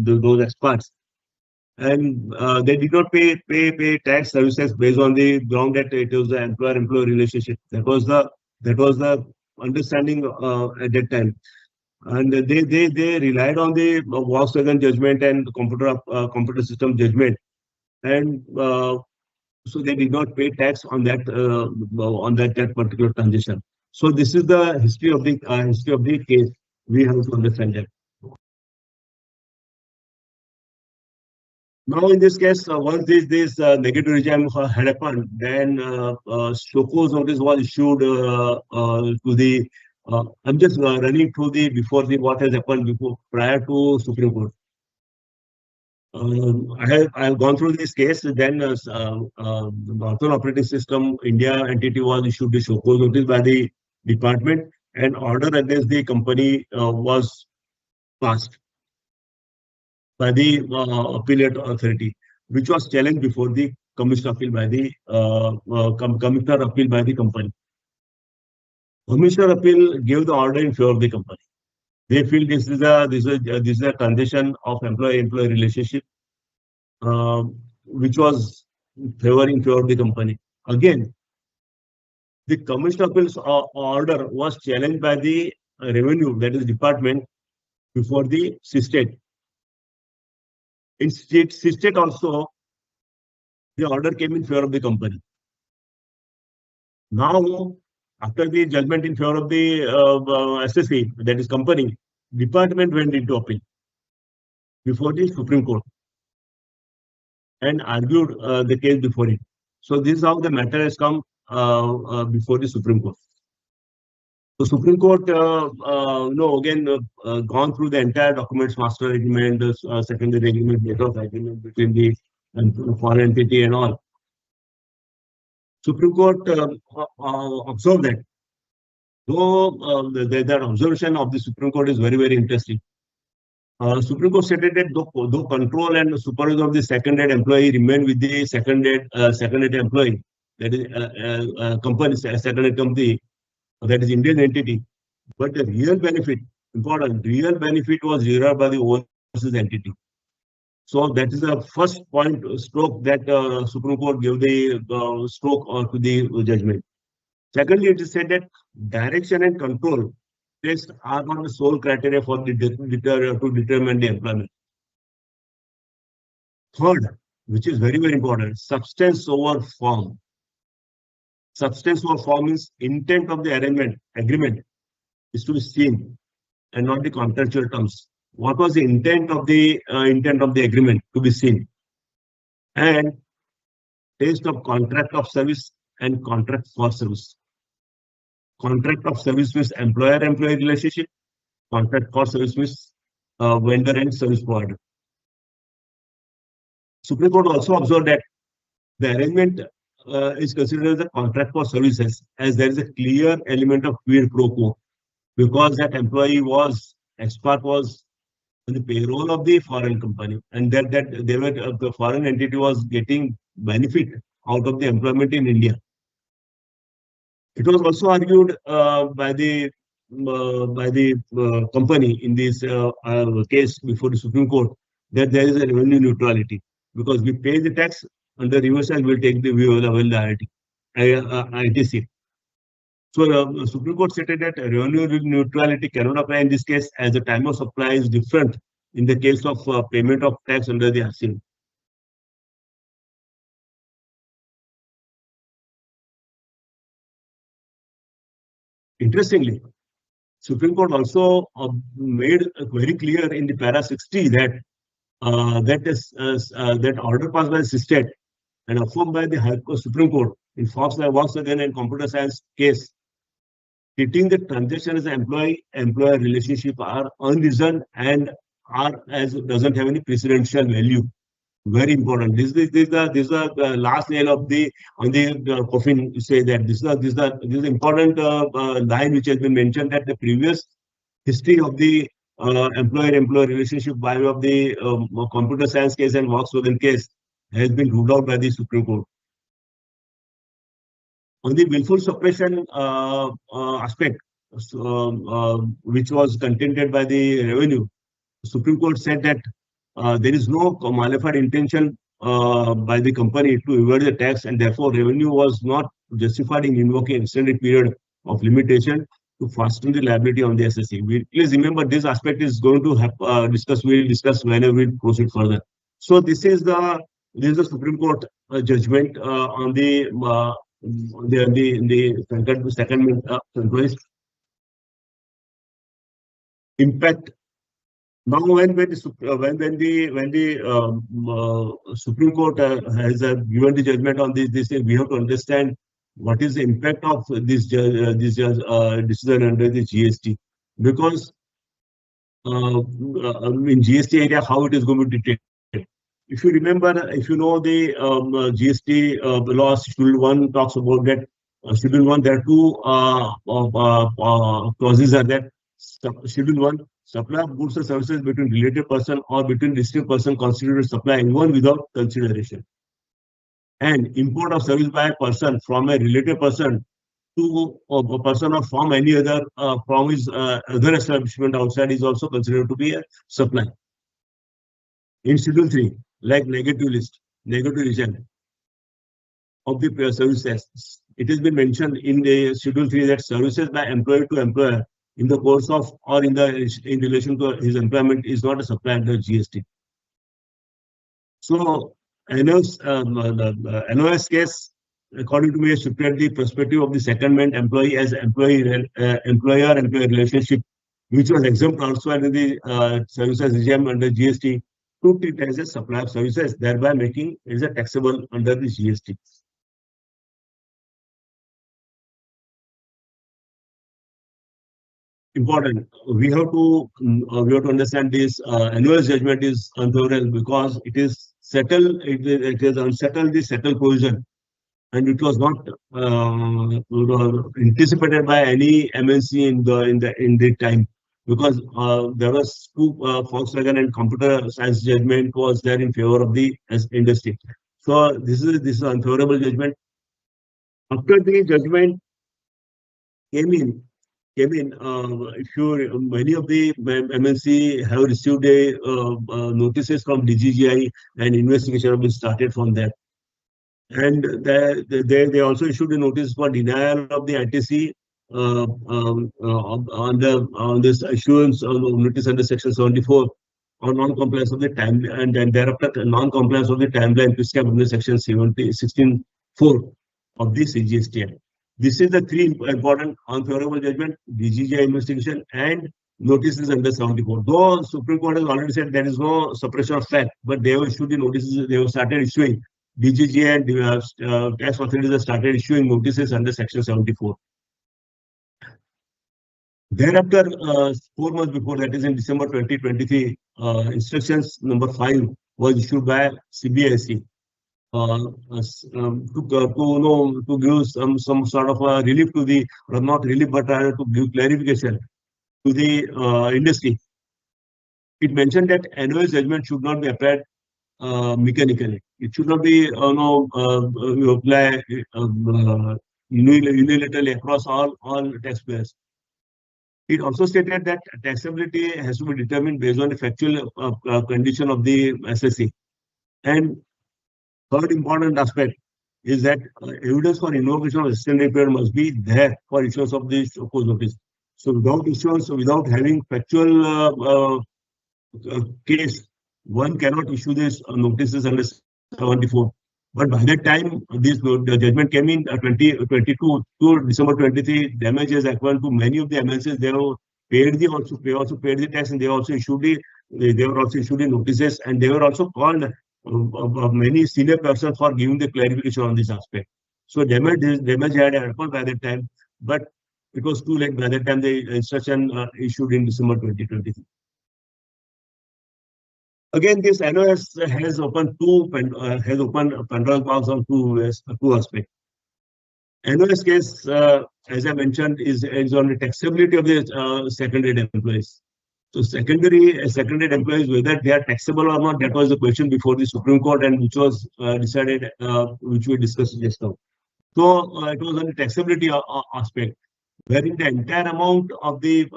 those experts, and they did not pay tax services based on the ground that it was the employer-employee relationship. That was the understanding at that time, and they relied on the Volkswagen judgment and computer system judgment, and so they did not pay tax on that particular transaction. So this is the history of the case. We have to understand that. Now, in this case, once this negative regime had happened, then show cause notice was issued to the. I'm just running through the before the what has happened before prior to Supreme Court. I have gone through this case. Then the Northern Operating System India entity was issued the show cause notice by the department, and order against the company was passed by the appellate authority, which was challenged before the commissioner appeal by the commissioner appeal by the company. Commissioner appeal gave the order in favor of the company. They feel this is a transition of employee-employee relationship, which was in favor of the company. Again, the commissioner appeals order was challenged by the revenue, that is department, before the state. In state also, the order came in favor of the company. Now, after the judgment in favor of the SSC, that is company, department went into appeal before the Supreme Court and argued the case before it. So this is how the matter has come before the Supreme Court. So Supreme Court, again, gone through the entire documents, master agreement, secondary agreement, letter of agreement between the foreign entity and all. Supreme Court observed that, though that observation of the Supreme Court is very interesting. Supreme Court stated that though control and supervision of the second-rate employee remain with the second-rate employee, that is company, second-rate company, that is Indian entity, but the real benefit, important, real benefit was derived by the overseas entity. So that is the first point stroke that Supreme Court gave the stroke to the judgment. Secondly, it is said that direction and control tests are not the sole criteria for the to determine the employment. Third, which is very, very important, substance over form. Substance over form means intent of the agreement is to be seen and not the contractual terms. What was the intent of the agreement to be seen? And taste of contract of service and contract for service. Contract of service means employer-employee relationship. Contract for service means vendor and service provider. Supreme Court also observed that the arrangement is considered as a contract for services, as there is a clear element of quid pro quo, because that employee was expert was on the payroll of the foreign company, and that they were the foreign entity was getting benefit out of the employment in India. It was also argued by the company in this case before the Supreme Court that there is a revenue neutrality, because we pay the tax, under reversal we'll take the ITC. So Supreme Court stated that revenue neutrality cannot apply in this case, as the time of supply is different in the case of payment of tax under the RCM. Interestingly, Supreme Court also made very clear in the para 60 that that order passed by the state and affirmed by the High Court, Supreme Court in Volkswagen and computer science case, treating the transaction as an employee-employer relationship are unreasoned and are as doesn't have any precedential value. Very important. This is the last nail of the on the coffin. Say that this is important line which has been mentioned, that the previous history of the employer-employer relationship by of the computer science case and Volkswagen case has been ruled out by the Supreme Court. On the willful suppression aspect, which was contended by the revenue, the Supreme Court said that there is no malified intention by the company to evade the tax, and therefore revenue was not justified in invoking extended period of limitation to fasten the liability on the SSE. Please remember, this aspect is going to have we'll discuss whenever we proceed further. So this is the Supreme Court judgment on the second employees impact. Now, when the Supreme Court has given the judgment on this, we have to understand what is the impact of this decision under the GST, because in GST area how it is going to be treated. If you remember, if you know the GST law, Schedule 1 talks about that. Schedule 1, there are two clauses are that. Schedule 1, supply of goods or services between related person or between distinct person constituted supply even without consideration. And import of service by a person from a related person to a person or from any other from his other establishment outside is also considered to be a supply. In Schedule 3, like negative region of the services, it has been mentioned in the Schedule 3 that services by employer to employer in the course of or in relation to his employment is not a supply under GST. So the NOS case, according to me, has shifted the perspective of the secondment employee as employer-employee relationship, which was exempt also under the services regime under GST, to treat as a supply of services, thereby making it a taxable under the GST. Important. We have to understand this. NOS judgment is unfavorable because it is settled. It is unsettled the settled provision, and it was not anticipated by any MNC in the time. because there was two Volkswagen and computer science judgment was there in favor of the industry. So this is unfavorable judgment. After the judgment came in, if you many of the MNC have received a notices from DGGI and investigation have been started from that. And they also issued a notice for denial of the ITC on this issuance of notice under Section 74 on non-compliance of the time, and then thereafter non-compliance of the timeline prescribed under Section 16(4) of the CGST Act. This is the three important unfavorable judgment: DGGI investigation and notices under 74. Though Supreme Court has already said there is no suppression of fact, but they have issued the notices. They have started issuing. DGGI and tax authorities have started issuing notices under Section 74. Thereafter, 4 months before, that is in December 2023, instructions number 5 was issued by CBIC to give some sort of relief to the, or not relief, but to give clarification to the industry. It mentioned that annual judgment should not be applied mechanically. It should not be you apply unilaterally across all taxpayers. It also stated that taxability has to be determined based on the factual condition of the SSC. And third important aspect is that evidence for invocation of extended period must be there for issuance of this opposed notice. So without issuance, without having factual case, one cannot issue these notices under 74. But by that time, the judgment came in 2022 to December 23. Damages equivalent to many of the MNCs. They have paid the tax, and they also issued the notices, and they were also called many senior persons for giving the clarification on this aspect. So damage had happened by that time, but it was too late by that time. The instruction issued in December 2023. Again, this NOS has opened Pandora's box on two aspects. NOS case, as I mentioned, is on the taxability of the secondary employees. So secondary employees, whether they are taxable or not, that was the question before the Supreme Court, and which was decided, which we discussed just now. So it was on the taxability aspect, wherein the entire amount of the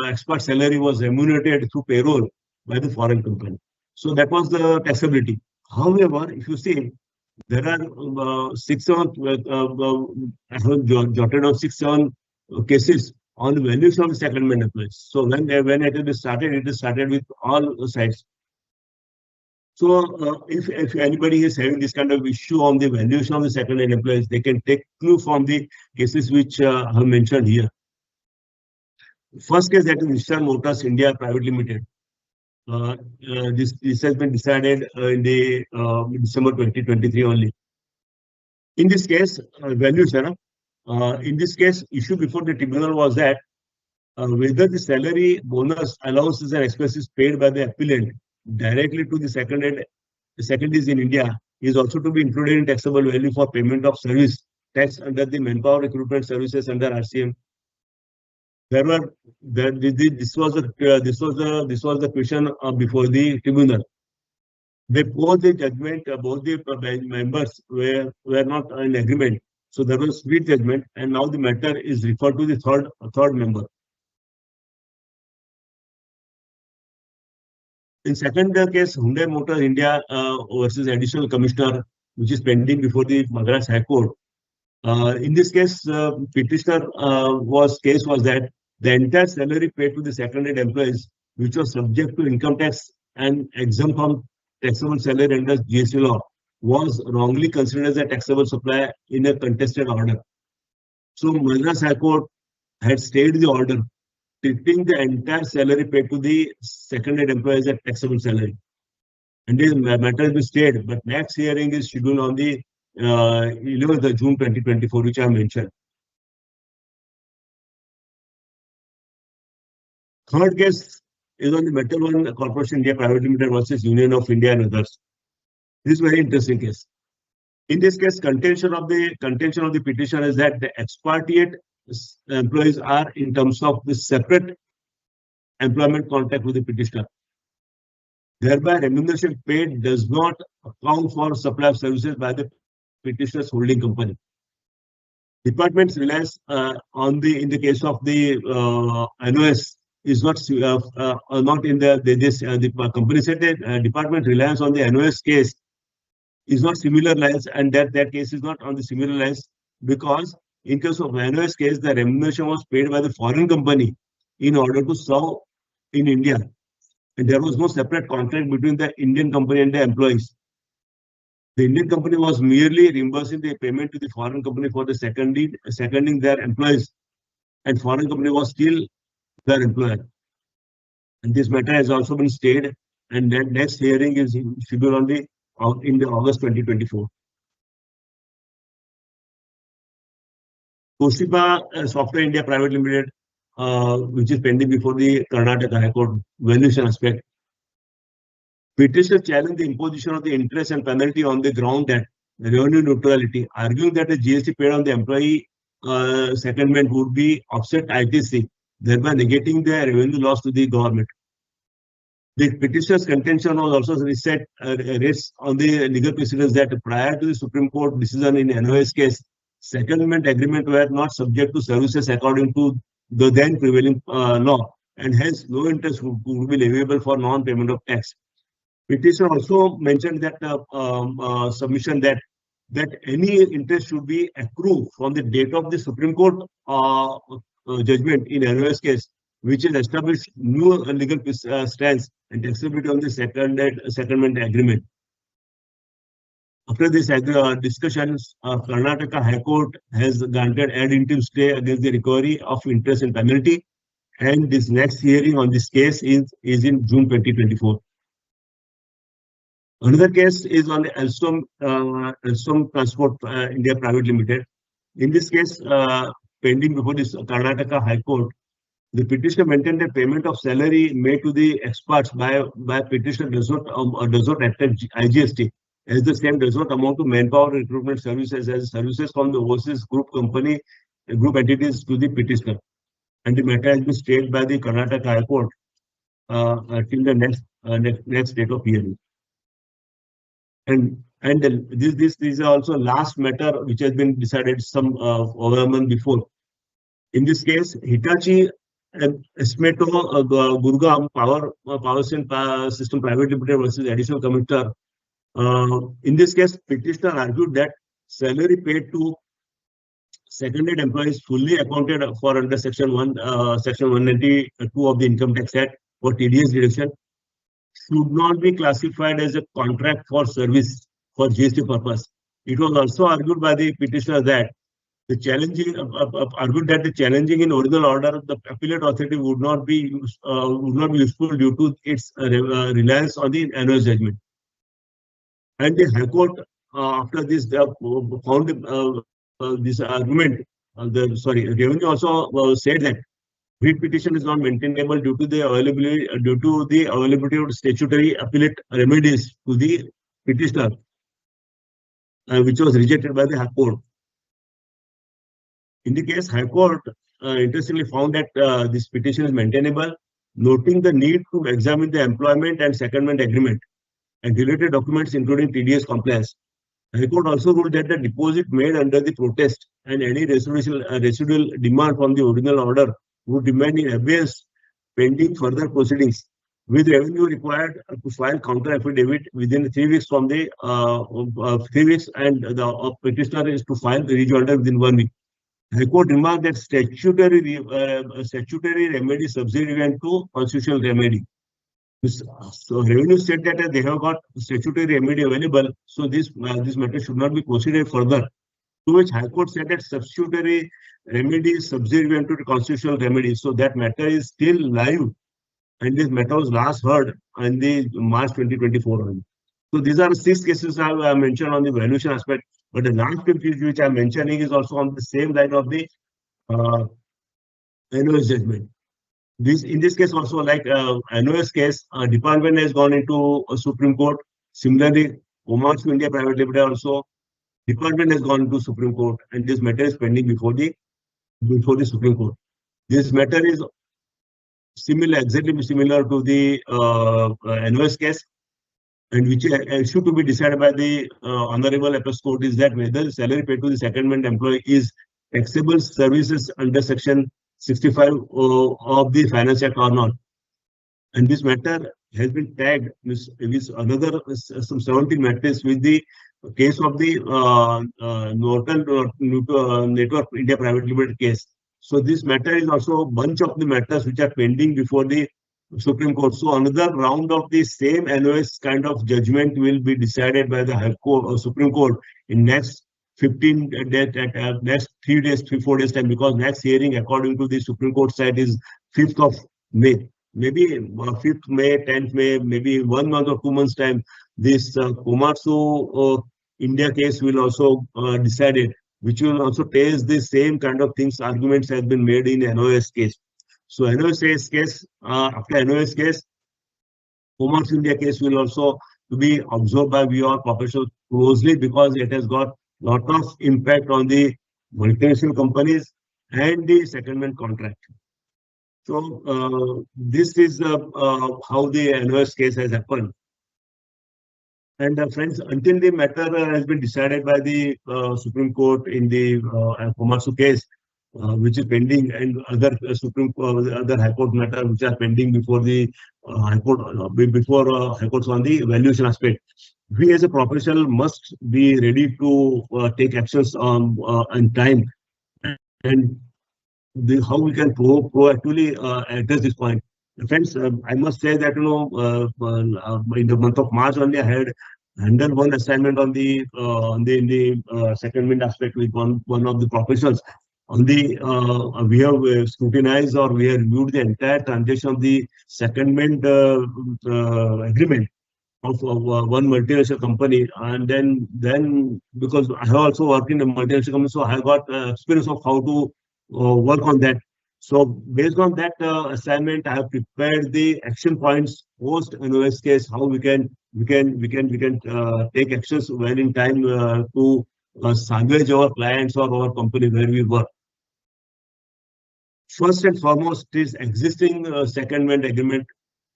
expert salary was remunerated through payroll by the foreign company. So that was the taxability. However, if you see, there are I have jotted down 6-7 cases on the valuation of the secondment employees. So when it is started with all sides. So if anybody is having this kind of issue on the valuation of the secondment employees, they can take clue from the cases which I have mentioned here. First case, that is Nissan Motors India Private Limited. This has been decided in the December 2023 only. In this case, valuation. In this case, issue before the tribunal was that whether the salary, bonus, allowances, and expenses paid by the appellant directly to the secondaries in India is also to be included in taxable value for payment of service tax under the manpower recruitment services under RCM. This was the question before the tribunal. Both the judgment, both the members were not in agreement. So there was split judgment, and now the matter is referred to the third member. In second case, Hyundai Motor India versus Additional Commissioner, which is pending before the Madras High Court. In this case, petitioner case was that the entire salary paid to the secondary employees, which was subject to income tax and exempt from taxable salary under GST law, was wrongly considered as a taxable supply in a contested order. So Madras High Court had stayed the order, treating the entire salary paid to the secondary employees as taxable salary. And this matter has been stayed, but next hearing is scheduled on the 11th of June 2024, which I mentioned. Third case is on the Metal One Corporation India Private Limited versus Union of India and others. This is a very interesting case. In this case, contention of the petition is that the expatriate employees are in terms of the separate employment contract with the petitioner. Thereby, remuneration paid does not account for supply of services by the petitioner's holding company. Department's reliance on the in the case of the NOS is not in the company said that department reliance on the NOS case is not similar lines, and that case is not on the similar lines, because in case of NOS case, the remuneration was paid by the foreign company in order to serve in India, and there was no separate contract between the Indian company and the employees. The Indian company was merely reimbursing the payment to the foreign company for the seconding their employees, and foreign company was still their employer. And this matter has also been stayed, and then next hearing is scheduled on the in the August 2024. Toshiba Software India Private Limited, which is pending before the Karnataka High Court valuation aspect. Petitioner challenged the imposition of the interest and penalty on the ground that revenue neutrality, arguing that the GST paid on the employee secondment would be offset ITC, thereby negating the revenue loss to the government. The petitioner's contention was also reset raised on the legal precedents that prior to the Supreme Court decision in NOS case, secondment agreement were not subject to services according to the then prevailing law, and hence no interest would be leviable for non-payment of tax. Petitioner also mentioned that submission that any interest should be accrued from the date of the Supreme Court judgment in NOS case, which is established new legal stance and taxability on the secondment agreement. After this discussions, Karnataka High Court has granted ad interim stay against the recovery of interest and penalty, and this next hearing on this case is in June 2024. Another case is on the Alstom Transport India Private Limited. In this case, pending before this Karnataka High Court, the petitioner maintained that payment of salary made to the experts by petitioner does not affect IGST, as the same does not amount to manpower recruitment services as services from the overseas group entities to the petitioner. And the matter has been stayed by the Karnataka High Court till the next date of hearing. And this is also last matter which has been decided some over a month before. In this case, Hitachi Esmeto Gurgaon Power System Private Limited versus Additional Commissioner. In this case, petitioner argued that salary paid to seconded employees fully accounted for under Section 192 of the Income Tax Act for TDS deduction should not be classified as a contract for service for GST purpose. It was also argued by the petitioner that the challenging in original order the appellate authority would not be useful due to its reliance on the NOS judgment. And the High Court after this found this argument. Revenue also said that writ petition is not maintainable due to the availability of statutory appellate remedies to the petitioner, which was rejected by the High Court. In the case, High Court interestingly found that this petition is maintainable, noting the need to examine the employment and secondment agreement and related documents, including TDS compliance. High Court also ruled that the deposit made under the protest and any residual demand from the original order would remain in abeyance pending further proceedings, with revenue required to file counter affidavit within 3 weeks from the 3 weeks, and the petitioner is to file the rejoinder within 1 week. High Court remarked that statutory remedy subservient to constitutional remedy. So revenue said that they have got statutory remedy available, so this matter should not be proceeded further. To which High Court said that statutory remedy is subservient to the constitutional remedy, so that matter is still live, and this matter was last heard in the March 2024. So these are 6 cases I mentioned on the valuation aspect, but the last case which I'm mentioning is also on the same line of the NOS judgment. In this case also, like NOS case, department has gone into a Supreme Court. Similarly, Komatsu India Private Limited also, department has gone to Supreme Court, and this matter is pending before the Supreme Court. This matter is exactly similar to the NOS case, and which issue to be decided by the Honorable Appeals Court is that whether the salary paid to the secondment employee is taxable services under Section 65 of the Finance Act or not. And this matter has been tagged with another some 17 matters with the case of the Norton Network India Private Limited case. So this matter is also a bunch of the matters which are pending before the Supreme Court. So another round of the same NOS kind of judgment will be decided by the High Court or Supreme Court in next 15 days, next 3 days, 4 days time, because next hearing according to the Supreme Court side is 5th of May. Maybe 5th May, 10th May, maybe 1 month or 2 months time, this Komatsu India case will also decided, which will also test the same kind of things, arguments have been made in NOS case. So NOS case, after NOS case, Komatsu India case will also be observed by VR professionals closely because it has got lot of impact on the multinational companies and the secondment contract. So this is how the NOS case has happened. And friends, until the matter has been decided by the Supreme Court in the Komatsu case, which is pending, and other other High Court matter which are pending before the High Court, High Courts on the valuation aspect, we as a professional must be ready to take actions on time, and how we can proactively address this point. Friends, I must say that in the month of March only I had handled one assignment on the in the secondment aspect with one of the professionals. On the we have scrutinized or we have reviewed the entire transaction of the secondment agreement of one multinational company, and then because I have also worked in a multinational company, so I have got experience of how to work on that. So based on that assignment, I have prepared the action points post NOS case, how we can take actions when in time to salvage our clients or our company where we work. First and foremost, this existing secondment agreement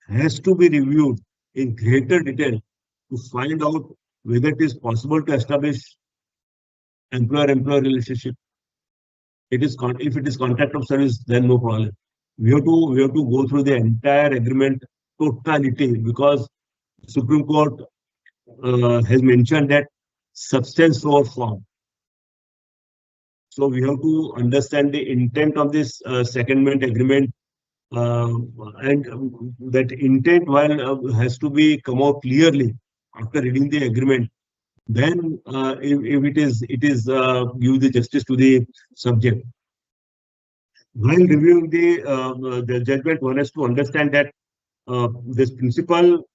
has to be reviewed in greater detail to find out whether it is possible to establish employer-employee relationship. If it is contract of service, then no problem. We have to go through the entire agreement totality, because Supreme Court has mentioned that substance over form. So we have to understand the intent of this secondment agreement, and that intent has to be come out clearly after reading the agreement. Then if it is give the justice to the subject. While reviewing the judgment, one has to understand that this principle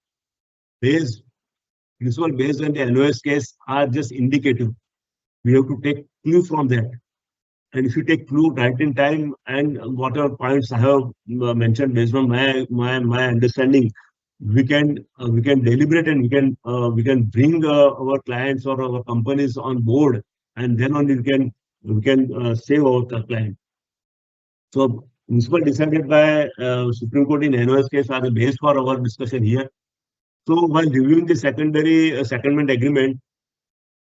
based on the NOS case are just indicative. We have to take clue from that. And if you take clue right in time, and whatever points I have mentioned based on my understanding, we can deliberate, and we can bring our clients or our companies on board, and then only we can save our client. So principle decided by Supreme Court in NOS case are the base for our discussion here. So while reviewing the secondment agreement,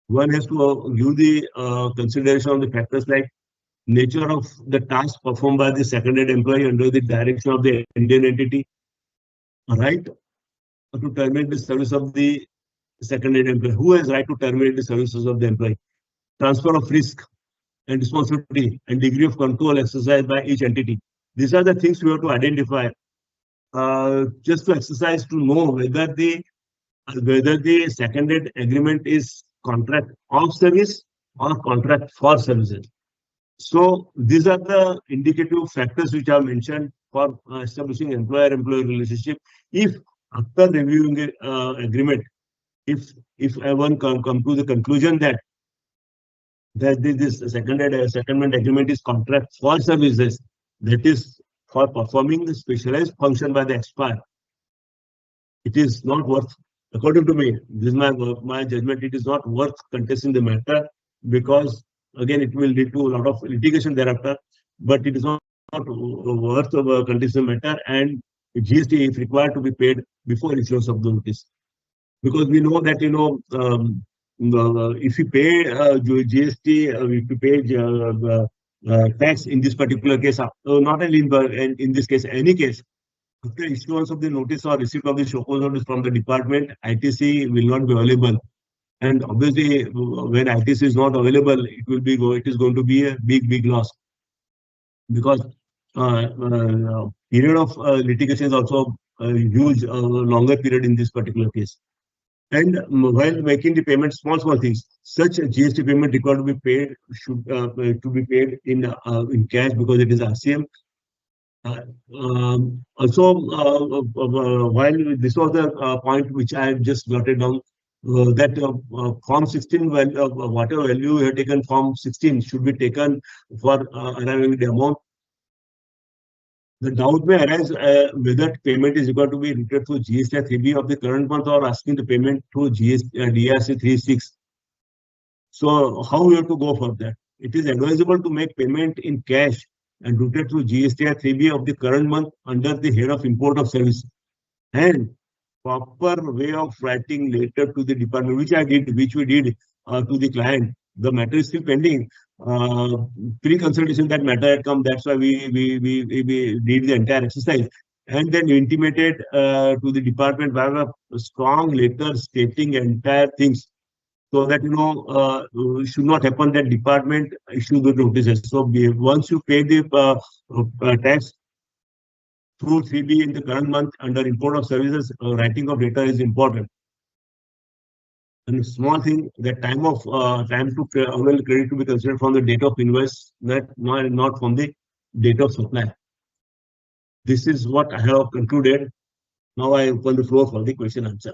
one has to give the consideration of the factors like nature of the task performed by the seconded employee under the direction of the Indian entity, right to terminate the service of the seconded employee. Who has right to terminate the services of the employee? Transfer of risk and responsibility and degree of control exercised by each entity. These are the things we have to identify just to exercise to know whether the seconded agreement is contract of service or contract for services. So these are the indicative factors which are mentioned for establishing employer-employee relationship. If after reviewing the agreement, if one come to the conclusion that this secondment agreement is contract for services, that is for performing the specialized function by the expert, it is not worth, according to me, this is my judgment, it is not worth contesting the matter, because again it will lead to a lot of litigation thereafter, but it is not not worth of condition matter, and GST is required to be paid before issuance of the notice. Because we know that, if you pay GST, if you pay tax in this particular case, not only in this case, any case, after issuance of the notice or receipt of the show cause notice from the department, ITC will not be available. And obviously, when ITC is not available, it is going to be a big loss, because period of litigation is also a huge, longer period in this particular case. And while making the payment, small things, such a GST payment required to be paid should to be paid in cash, because it is RCM. Also, while this was the point which I have just jotted down, that Form 16 value, whatever value you have taken, Form 16 should be taken for arriving the amount. The doubt may arise whether payment is required to be routed through GST 3B of the current month, or asking the payment through DRC 36. So how we have to go for that? It is advisable to make payment in cash and routed through GST 3B of the current month under the head of import of service, and proper way of writing letter to the department, which we did to the client. The matter is still pending. Pre-consultation, that matter had come. That's why we did the entire exercise, and then intimated to the department by a strong letter stating entire things, so that should not happen that department issue the notices. So once you pay the tax through 3B in the current month under import of services, writing of data is important. And a small thing, that time to avail credit to be considered from the date of invoice, not from the date of supply. This is what I have concluded. Now I open the floor for the question answer.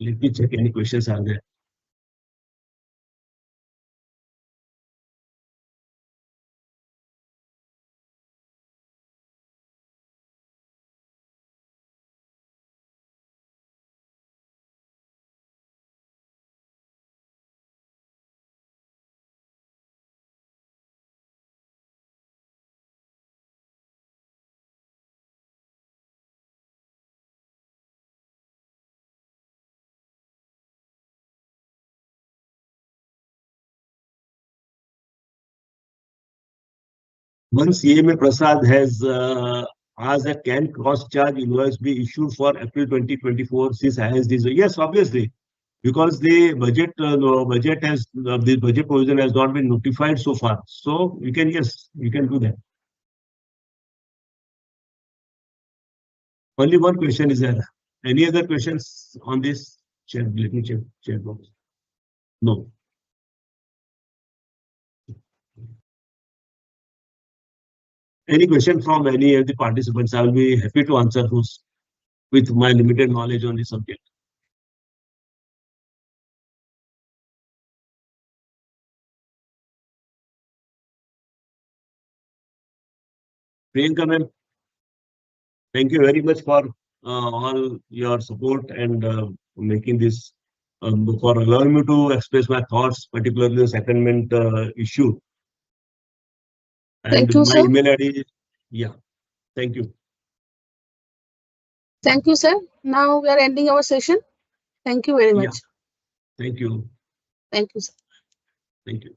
Let me check any questions are there. Once CMA Prasad has asked that can cross charge invoice be issued for April 2024 since ISD? Yes, obviously, because the budget the budget provision has not been notified so far. So you can, yes, you can do that. Only one question is there. Any other questions on this? Let me check chat box. No. Any question from any of the participants? I will be happy to answer those with my limited knowledge on the subject. Priyanka ma'am, thank you very much for all your support and making this, for allowing me to express my thoughts, particularly the secondment issue. And thank you, my sir. email ID, yeah, thank you. Thank you, sir. Now we are ending our session. Thank you very much. Yeah. Thank you. Thank you, sir. Thank you.